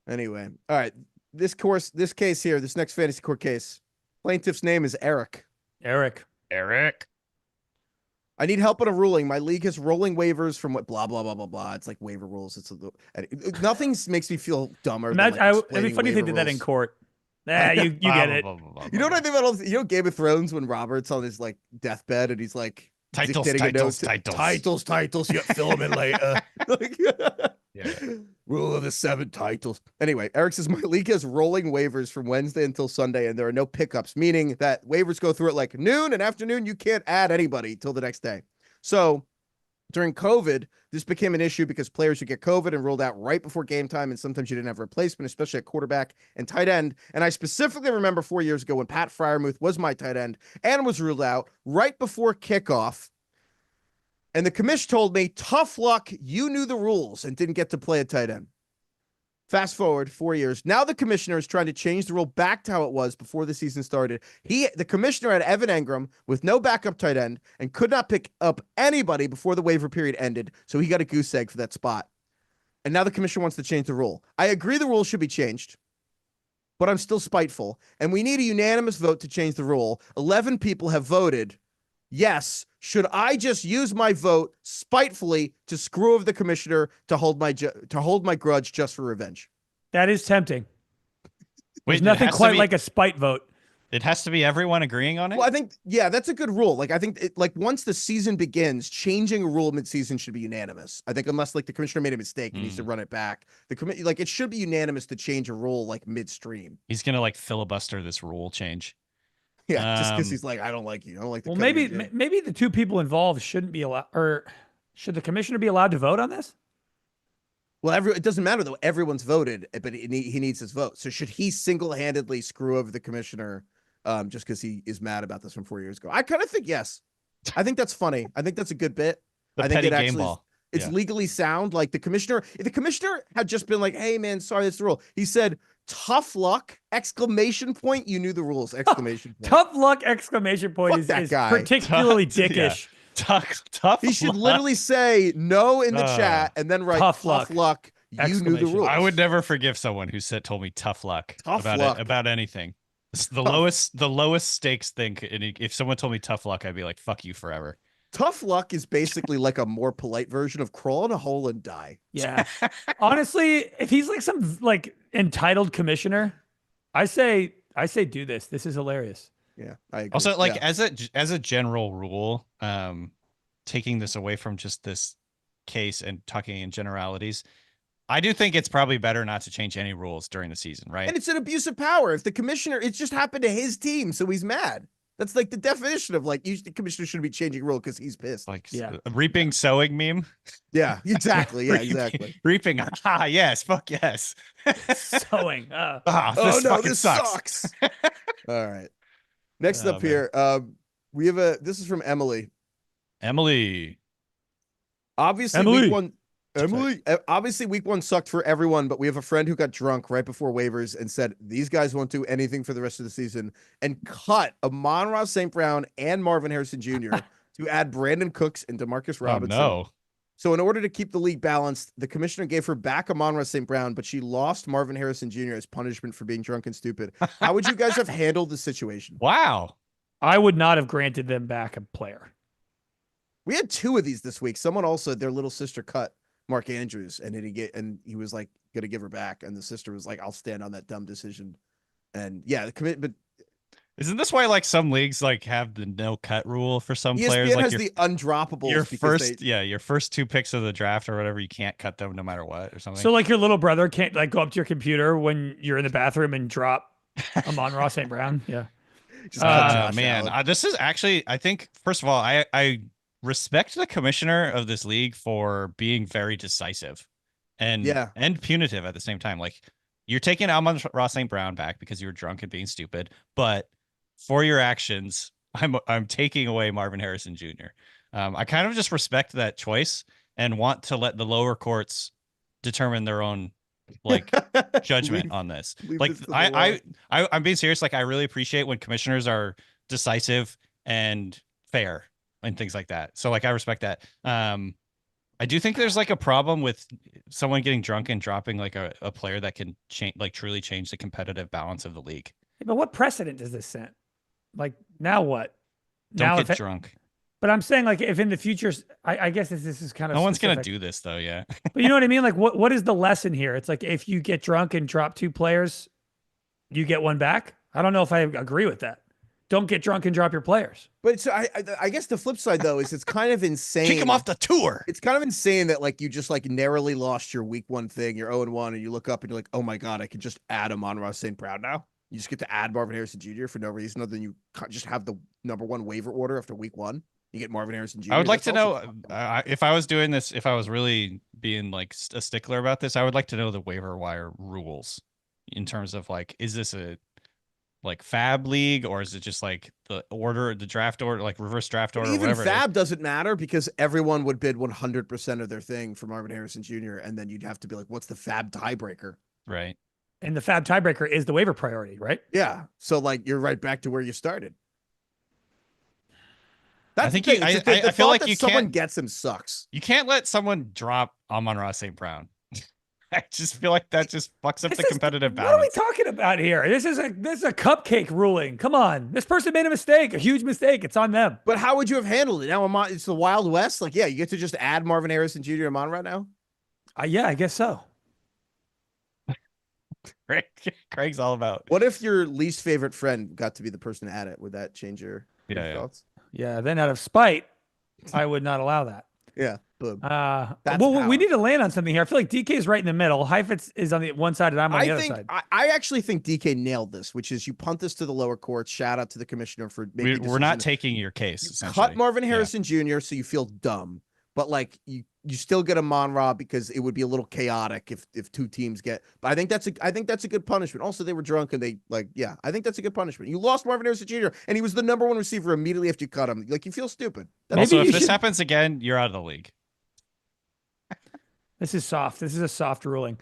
Anyway, all right. This case here, this next fantasy court case, plaintiff's name is Eric. Eric. I need help on a ruling. My league has rolling waivers from what blah blah blah blah blah. It's like waiver rules. Nothing makes me feel dumber. Than, It'd be funny if they did that in court. You get it. You know what I think about all this? You know Game of Thrones when Robert's on his like deathbed and he's like Titles. You fill them in later. Rule of the 7 titles. Anyway, Eric says my league has rolling waivers from Wednesday until Sunday, and there are no pickups, meaning that waivers go through at like noon and afternoon. You can't add anybody till the next day. So during COVID, this became an issue because players would get COVID and ruled out right before game time, and sometimes you didn't have a replacement, especially at quarterback and tight end. And I specifically remember 4 years ago when Pat Freiermuth was my tight end and was ruled out right before kickoff. And the commish told me, tough luck, you knew the rules and didn't get to play a tight end. Fast forward 4 years. Now the commissioner is trying to change the rule back to how it was before the season started. The commissioner had Evan Engram with no backup tight end and could not pick up anybody before the waiver period ended, so he got a goose egg for that spot. And now the commissioner wants to change the rule. I agree the rule should be changed, but I'm still spiteful. And we need a unanimous vote to change the rule. 11 people have voted yes. Should I just use my vote spitefully to screw over the commissioner to hold my grudge just for revenge? That is tempting. Wait, There's nothing quite like a spite vote. It has to be everyone agreeing on it? Well, I think, yeah, that's a good rule. Like, I think once the season begins, changing a rule mid-season should be unanimous. I think unless like the commissioner made a mistake and needs to run it back, it should be unanimous to change a rule like midstream. He's going to like filibuster this rule change. Yeah, just because he's like, I don't like you. I don't like the. Well, maybe the two people involved shouldn't be allowed, or should the commissioner be allowed to vote on this? Well, it doesn't matter though. Everyone's voted, but he needs his vote. So should he single-handedly screw over the commissioner just because he is mad about this from 4 years ago? I kind of think yes. I think that's funny. I think that's a good bit. The I think petty it game actually ball. It's legally sound. Like if the commissioner had just been like, "Hey man, sorry, that's the rule." He said, "Tough luck!" Exclamation point. You knew the rules. Exclamation point. Tough luck! Exclamation point Fuck is that guy. particularly dickish. Yeah. Tough. He should literally say no in the chat and then write tough luck. You knew the rules. I would never forgive someone who told me tough luck about anything. It's the lowest stakes thing. And if someone told me tough luck, I'd be like, "Fuck you forever." Tough luck is basically like a more polite version of crawl in a hole and die. Yeah. Honestly, if he's like some like entitled commissioner, I say do this. This is hilarious. Yeah, I agree. Also, like as a general rule, taking this away from just this case and talking in generalities, I do think it's probably better not to change any rules during the season, right? And it's an abuse of power. If the commissioner, it just happened to his team, so he's mad. That's like the definition of like, usually the commissioner shouldn't be changing rule because he's pissed. Like a reaping, sowing meme. Yeah, exactly. Yeah, exactly. Reaping. Yes. Fuck yes. Sowing. This sucks. All right. Next up here, we have this is from Emily. Obviously, week one. Obviously, week one sucked for everyone, but we have a friend who got drunk right before waivers and said these guys won't do anything for the rest of the season and cut Amon-Ra St. Brown and Marvin Harrison Jr. to add Brandon Cooks and Demarcus Robinson. Oh, no. So in order to keep the league balanced, the commissioner gave her back Amon-Ra St. Brown, but she lost Marvin Harrison Jr. as punishment for being drunk and stupid. How would you guys have handled the situation? Wow. I would not have granted them back a player. We had 2 of these this week. Someone also, their little sister cut Mark Andrews, and he was like gonna give her back, and the sister was like, "I'll stand on that dumb decision." And yeah, the commitment. Isn't this why like some leagues like have the no cut rule for some ESPN players? Like has the undroppables. Your first 2 picks of the draft or whatever, you can't cut them no matter what or something. So like your little brother can't like go up to your computer when you're in the bathroom and drop Amon-Ra St. Brown. Yeah. This is actually, I think, first of all, I respect the commissioner of this league for being very decisive and punitive at the same time. Like, you're taking Amon-Ra St. Brown back because you were drunk and being stupid, but for your actions, I'm taking away Marvin Harrison Jr. I kind of just respect that choice and want to let the lower courts determine their own like judgment on this. Like I'm being serious. Like, I really appreciate when commissioners are decisive and fair and things like that. So like, I respect that. I do think there's like a problem with someone getting drunk and dropping like a player that can change, like truly change the competitive balance of the league. Yeah, but what precedent does this set? Like, now what? Don't get drunk. But I'm saying, like, if in the future, I guess this is kind of No one's gonna specific. do this though. Yeah. But you know what I mean? Like, what is the lesson here? It's like if you get drunk and drop 2 players, you get 1 back. I don't know if I agree with that. Don't get drunk and drop your players. But it's, I guess the flip side though is it's kind of insane. Kick him off the tour. It's kind of insane that like you just like narrowly lost your week 1 thing. You're 0-1, and you look up and you're like, oh my god, I could just add Amon-Ra St. Brown now. You just get to add Marvin Harrison Jr. for no reason other than you just have the number 1 waiver order after week 1. You get Marvin Harrison Jr. I would like That's to also know if I was doing this, if I was really being like a stickler about this, I would like to know the waiver wire rules in terms of like, is this a like fab league or is it just like the draft order, like reverse draft order? Even or whatever fab doesn't matter because everyone would bid 100% of their thing for Marvin Harrison Jr. And then you'd have to be like, what's the fab tiebreaker? Right. And the fab tiebreaker is the waiver priority, right? Yeah. So like you're right back to where you started. That's I think the thing. It's the I feel thought like that you someone can't gets him sucks. You can't let someone drop Amon-Ra St. Brown. I just feel like that just fucks up the competitive What are we balance. talking about here? This is a cupcake ruling. Come on. This person made a mistake, a huge mistake. It's on them. But how would you have handled it? Now it's the Wild West. Like, yeah, you get to just add Marvin Harrison Jr. to Amon right now. Yeah, I guess so. Craig's all about. What if your least favorite friend got to be the person to add it? Would that change your thoughts? Yeah. Then out of spite, I would not allow that. Yeah. Boom. Well, power. we need to land on something here. I feel like DK is right in the middle. Heifetz is on the one side, and I'm on the other side. I actually think DK nailed this, which is you punt this to the lower courts. Shout out to the commissioner for making. We're not taking your case. Essentially. Cut Marvin Harrison Jr. so you feel dumb, but like you still get a Amon-Ra because it would be a little chaotic if 2 teams get. But I think that's a good punishment. Also, they were drunk and I think that's a good punishment. You lost Marvin Harrison Jr. and he was the number 1 receiver immediately after you cut him. Like you feel stupid. Also, if this happens again, you're out of the league. This is soft. This is a soft ruling.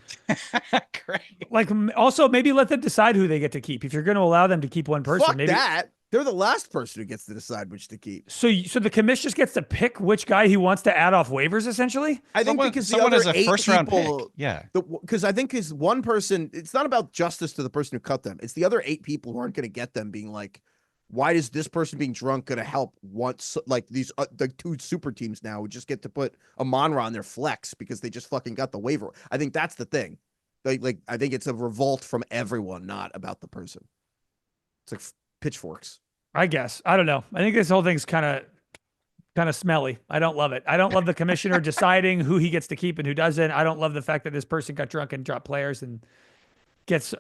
Great. Like, also maybe let them decide who they get to keep. If you're going to allow them to keep one person, Fuck maybe that. They're the last person who gets to decide which to keep. So the commission just gets to pick which guy he wants to add off waivers, essentially. I think because someone the is other a 8 first-round pick. people, Yeah. Because I think because one person, it's not about justice to the person who cut them. It's the other 8 people who aren't going to get them being like, why is this person being drunk going to help once like these the 2 super teams now who just get to put Amon-Ra on their flex because they just fucking got the waiver. I think that's the thing. Like I think it's a revolt from everyone, not about the person. It's like pitchforks. I guess. I don't know. I think this whole thing's kind of smelly. I don't love it. I don't love the commissioner deciding who he gets to keep and who doesn't. I don't love the fact that this person got drunk and dropped players and gets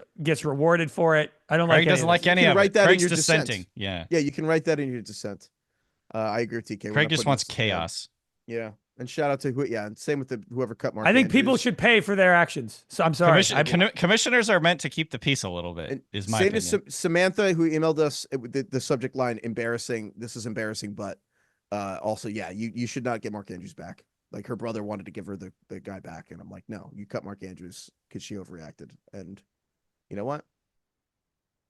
rewarded for it. I don't Craig like doesn't like any of it. Craig's dissenting. Yeah. Yeah, you can write that in your dissent. I agree with TK. Craig just wants chaos. Yeah. And shout out to and same with whoever cut Mark. I think Andrews. people should pay for their actions. So I'm sorry. Commissioners are meant to keep the peace a little bit. And is my same opinion. as Samantha, who emailed us the subject line embarrassing. This is embarrassing, but also, yeah, you should not get Mark Andrews back. Like her brother wanted to give her the guy back, and I'm like, no, you cut Mark Andrews because she overreacted. And you know what?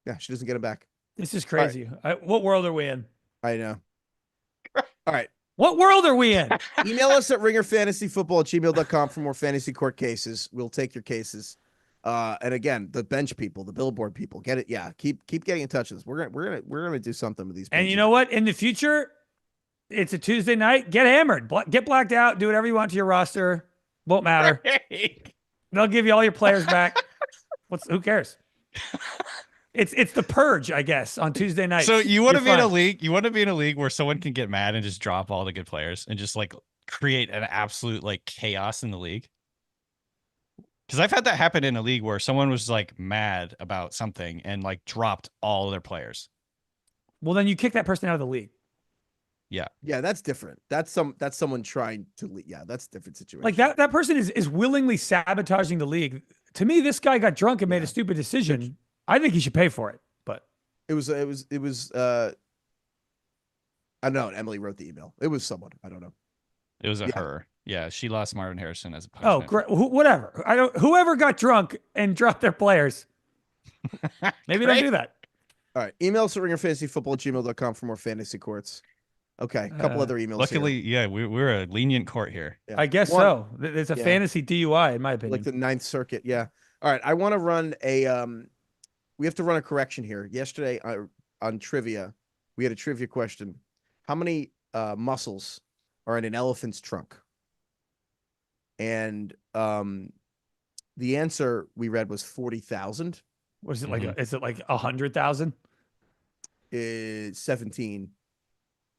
Yeah, she doesn't get him back. This is crazy. What world are we in? I know. All right. What world are we in? Email us at ringerfantasyfootball@gmail.com for more fantasy court cases. We'll take your cases. And again, the bench people, the billboard people, get it. Yeah, keep getting in touch with us. We're gonna do something with these. And you know what? In the future, it's a Tuesday night. Get hammered. Get blacked out. Do whatever you want to your roster. Won't matter. They'll give you all your players back. Who cares? It's the purge, I guess, on Tuesday night. So you want to be in a league? You want to be in a league where someone can get mad and just drop all the good players and just like create an absolute like chaos in the league? Because I've had that happen in a league where someone was like mad about something and like dropped all their players. Well, then you kick that person out of the league. Yeah, that's different. That's someone trying to leave. Yeah, that's a different situation. Like that person is willingly sabotaging the league. To me, this guy got drunk and made a stupid decision. I think he should pay for it. But it was I don't know. Emily wrote the email. It was someone. I don't know. It was her. Yeah, she lost Marvin Harrison as a punishment. Oh, great. Whatever. Whoever got drunk and dropped their players. Maybe don't do that. All right. Email us at ringerfantasyfootball@gmail.com for more fantasy courts. Okay. A couple other emails. Luckily, we're a lenient court here. Yeah. I guess so. There's a fantasy DUI, in my opinion. Like the Ninth Circuit. Yeah. All right. I want to run we have to run a correction here. Yesterday on trivia, we had a trivia question. How many muscles are in an elephant's trunk? And the answer we read was 40,000. Was it like is it like 100,000? It's 17.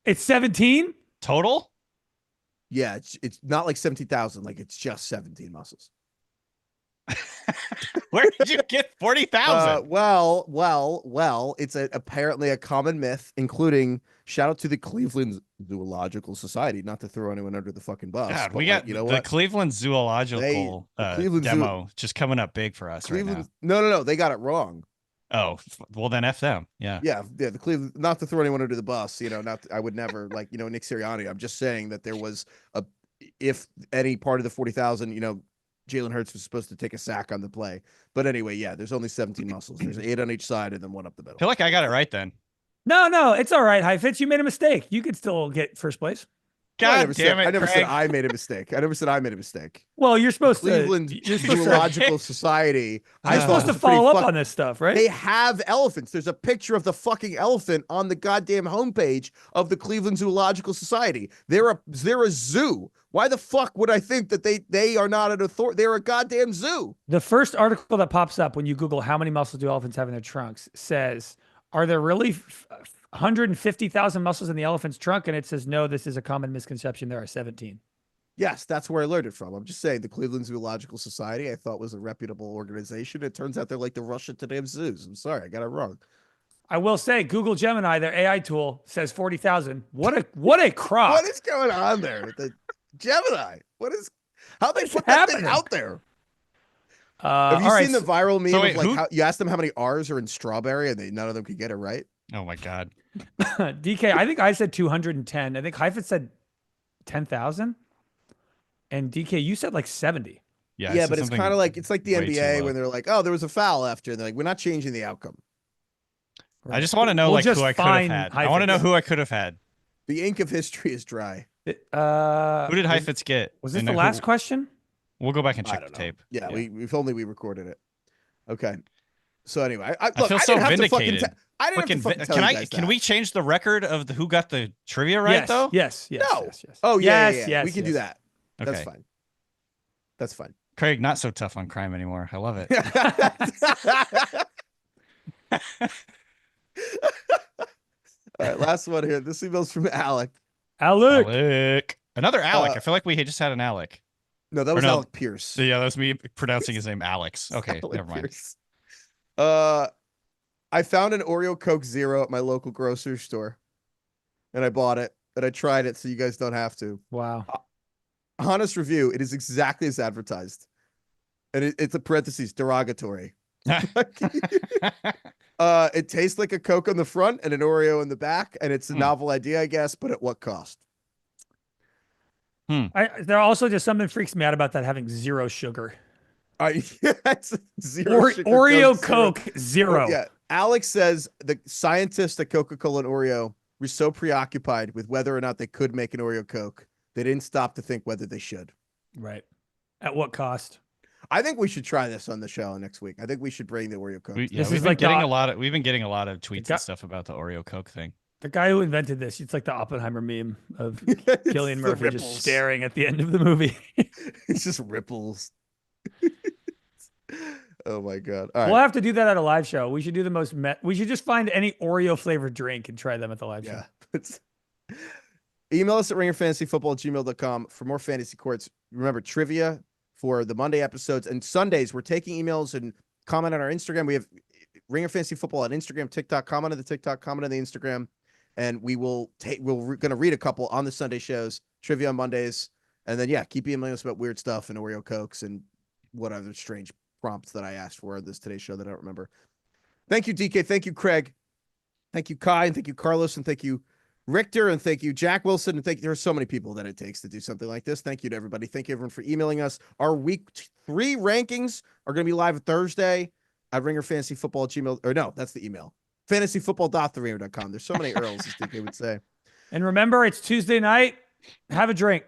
It's 17 total. Yeah, it's not like 17,000. Like it's just 17 muscles. Where did you get 40,000? Well, it's apparently a common myth, including shout out to the Cleveland Zoological Society, not to throw anyone under the fucking bus. God, but we got you know the what? Cleveland Zoological Cleveland demo just coming up big for us right Cleveland, now. no, they got it wrong. Oh, well then F them. Yeah. The Cleveland, not to throw anyone under the bus, I would never like, Nick Sirianni. I'm just saying that there was if any part of the 40,000, Jalen Hurts was supposed to take a sack on the play. But anyway, yeah, there's only 17 muscles. There's 8 on each side and then 1 up the middle. I feel like I got it right then. No, it's all right, Heifetz. You made a mistake. You could still get first place. God damn it! I never Craig. said I made a mistake. I never said I made a mistake. Well, you're supposed Cleveland to. You're supposed Zoological Society. You're supposed to follow up on this stuff, right? They have elephants. There's a picture of the fucking elephant on the goddamn homepage of the Cleveland Zoological Society. They're a zoo. Why the fuck would I think that they are not an authority? They're a goddamn zoo. The first article that pops up when you Google how many muscles do elephants have in their trunks says, are there really 150,000 muscles in the elephant's trunk? And it says, no, this is a common misconception. There are 17. Yes, that's where I learned it from. I'm just saying the Cleveland Zoological Society I thought was a reputable organization. It turns out they're like the Russia Today of zoos. I'm sorry, I got it wrong. I will say Google Gemini, their AI tool, says 40,000. What a crock. What is going on there with the Gemini? How they put that happening? thing out there? Have you seen the viral meme wait, of like how you asked them how many R's are in strawberry and none of them could get it right? Oh my God. DK, I think I said 210. I think Heifetz said 10,000. And DK, you said like 70. Yeah, but it's kind of like it's like the way too NBA low. when they're like, oh, there was a foul after, and they're like, we're not changing the outcome. I just want to know We'll who just I could have find had. I want to know Heifetz. who I could have had. The ink of history is dry. Who did Heifetz get? Was this And the who- last question? We'll go back and I check don't the know. tape. Yeah, if only we recorded it. Okay. So anyway, I feel so didn't have to vindicated. I didn't have to fucking tell Can you I? guys Can that. we change the record of who got the trivia right yes, though? Yes. No. Yes. Oh yeah, Yes, yeah. yes, We can do yes. that. That's Okay. fine. That's fine. Craig, not so tough on crime anymore. I love it. All right, last one here. This email's from Alec. Alec. Alec. Another Alec. I feel like we just had an Alec. No, that was no. Alec Pierce. Yeah, that was me pronouncing his name Alex. Okay, Alec never mind. Pierce. I found an Oreo Coke Zero at my local grocery store, and I bought it, and I tried it, so you guys don't have to. Wow. Honest review, it is exactly as advertised. And it's a parentheses, derogatory. It tastes like a Coke on the front and an Oreo in the back, and it's a novel idea, I guess, but at what cost? There also just something freaks me out about that having zero sugar. It's zero sugar Oreo Coke, Coke, zero. Yeah. Alex says the scientists at Coca-Cola and Oreo were so preoccupied with whether or not they could make an Oreo Coke, they didn't stop to think whether they should. Right. At what cost? I think we should try this on the show next week. I think we should bring the Oreo Coke. We've is been like getting the- a lot of tweets and stuff about the Oreo Coke thing. The guy who invented this, it's like the Oppenheimer meme of Cillian the Murphy just ripples. staring at the end of the movie. It's just ripples. Oh my god! All right. We'll have to do that at a live show. We should do the most. We should just find any Oreo flavored drink and try them at the live show. Yeah. Email us at ringerfantasyfootball@gmail.com for more fantasy courts. Remember, trivia for the Monday episodes and Sundays. We're taking emails and comment on our Instagram. We have Ringer Fantasy Football on Instagram, TikTok. Comment on the TikTok, comment on the Instagram, and we will take. We're going to read a couple on the Sunday shows. Trivia on Mondays, and then keep emailing us about weird stuff and Oreo Cokes and what other strange prompts that I asked for on this today's show that I don't remember. Thank you, DK. Thank you, Craig. Thank you, Kai. And thank you, Carlos. And thank you, Richter. And thank you, Jack Wilson. And there are so many people that it takes to do something like this. Thank you to everybody. Thank you, everyone, for emailing us. Our week 3 rankings are going to be live Thursday at ringerfantasyfootball@gmail. Or no, that's the email. fantasyfootball.theringer.com. There's so many Earls, as DK would say. And remember, it's Tuesday night. Have a drink.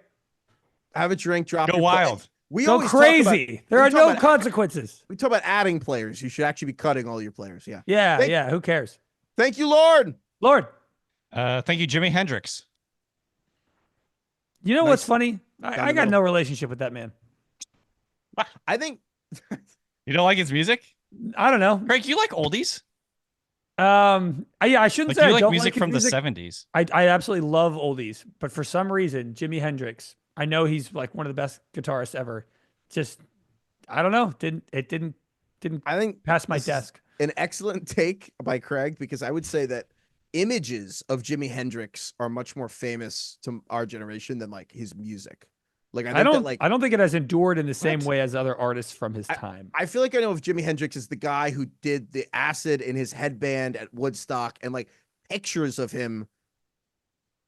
Have a drink. Drop Go your wild. We Go always talk crazy. There we are talk no about- consequences. We talk about adding players. You should actually be cutting all your players. Yeah. Yeah. Who cares? Thank you, Lord. Lord. Thank you, Jimi Hendrix. You know Nice. what's funny? Down I the got middle. no relationship with that man. I think You don't like his music? I don't know. Craig, you like oldies? Yeah, I shouldn't Like say you I like don't music like his from music. the 70s. I absolutely love oldies, but for some reason, Jimi Hendrix, I know he's like one of the best guitarists ever. Just I don't know. Didn't I think pass my this is desk. an excellent take by Craig, because I would say that images of Jimi Hendrix are much more famous to our generation than like his music. Like I think that like I don't think it has endured in the same What? way as other artists from his time. I feel like I know of Jimi Hendrix as the guy who did the acid in his headband at Woodstock, and like pictures of him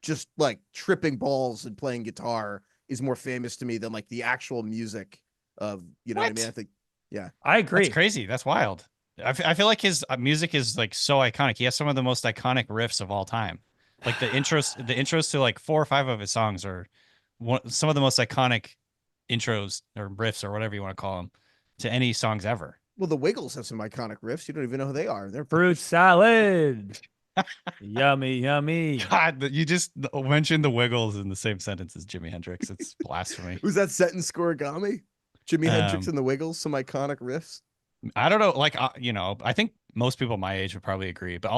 just like tripping balls and playing guitar is more famous to me than like the actual music of, you know what I mean? What? I think, yeah. I agree. That's crazy. That's wild. I feel like his music is like so iconic. He has some of the most iconic riffs of all time. Like the intros to like 4 or 5 of his songs are some of the most iconic intros or riffs or whatever you want to call them to any songs ever. Well, the Wiggles have some iconic riffs. You don't even know who they are. They're Fruit salad. Yummy, yummy. God, you just mentioned the Wiggles in the same sentence as Jimi Hendrix. It's blasphemy. Was that set in Scorigami? Jimi Hendrix Um, and the Wiggles, some iconic riffs. I don't know. Like, I think most people my age would probably agree, but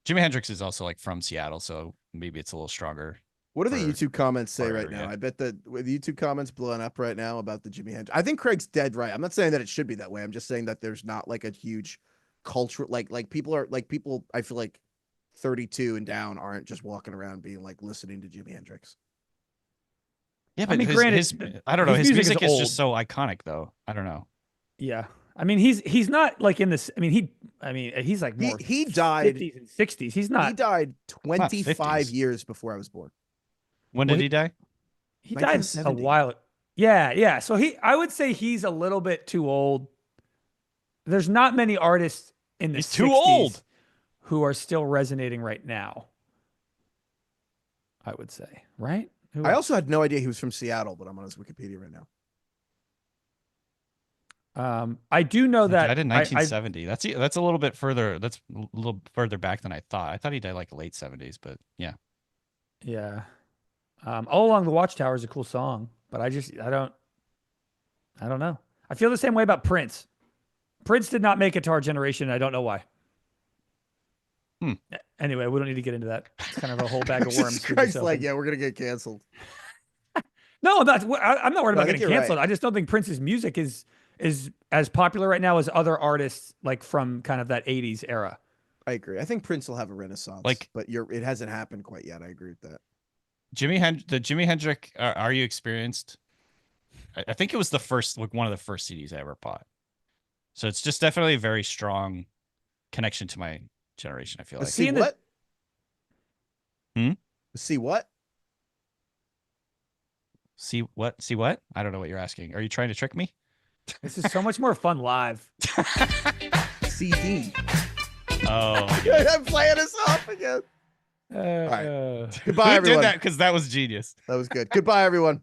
Jimi Hendrix is also like from Seattle, so maybe it's a little stronger. What do the For YouTube comments say our right area. now? I bet that with YouTube comments blowing up right now about the Jimi Hendrix. I think Craig's dead right. I'm not saying that it should be that way. I'm just saying that there's not like a huge culture. Like people I feel like 32 and down aren't just walking around being like listening to Jimi Hendrix. Yeah, but mean, his, granted, I don't know. his His music music is is just so iconic, though. I don't know. Yeah. I mean, he's not like in this. I mean, he's like more He died 50s and 60s. He's he not. died 25 50s. years before I was born. When Well, did he die? He died a 1970. while. Yeah. So I would say he's a little bit too old. There's not many artists in the He's too 60s old. who are still resonating right now. I would say, right? Who I else? also had no idea he was from Seattle, but I'm on his Wikipedia right now. I do know He that died in I- 1970. That's a little bit further. That's a little further back than I thought. I thought he died like late 70s, but yeah. Yeah. All Along the Watchtower is a cool song, but I don't know. I feel the same way about Prince. Prince did not make it to our generation. And I don't know why. Anyway, we don't need to get into that. It's kind of a whole bag of worms. Craig's like, yeah, we're gonna get canceled. No, I'm not worried No, I about think getting you're canceled. right. I just don't think Prince's music is as popular right now as other artists like from kind of that 80s era. I agree. I think Prince will have a renaissance, Like- but it hasn't happened quite yet. I agree with that. The Jimi Hendrix Are You Experienced? I think it was the first, like one of the first CDs I ever bought. So it's just definitely a very strong connection to my generation, I feel like. See Seeing the- what? Hmm? See what? See what? See what? I don't know what you're asking. Are you trying to trick me? This is so much more fun live. CD. Oh, I'm playing us off again. All right. right. Goodbye, who everyone. did that? Because that was genius. That was good. Goodbye, everyone.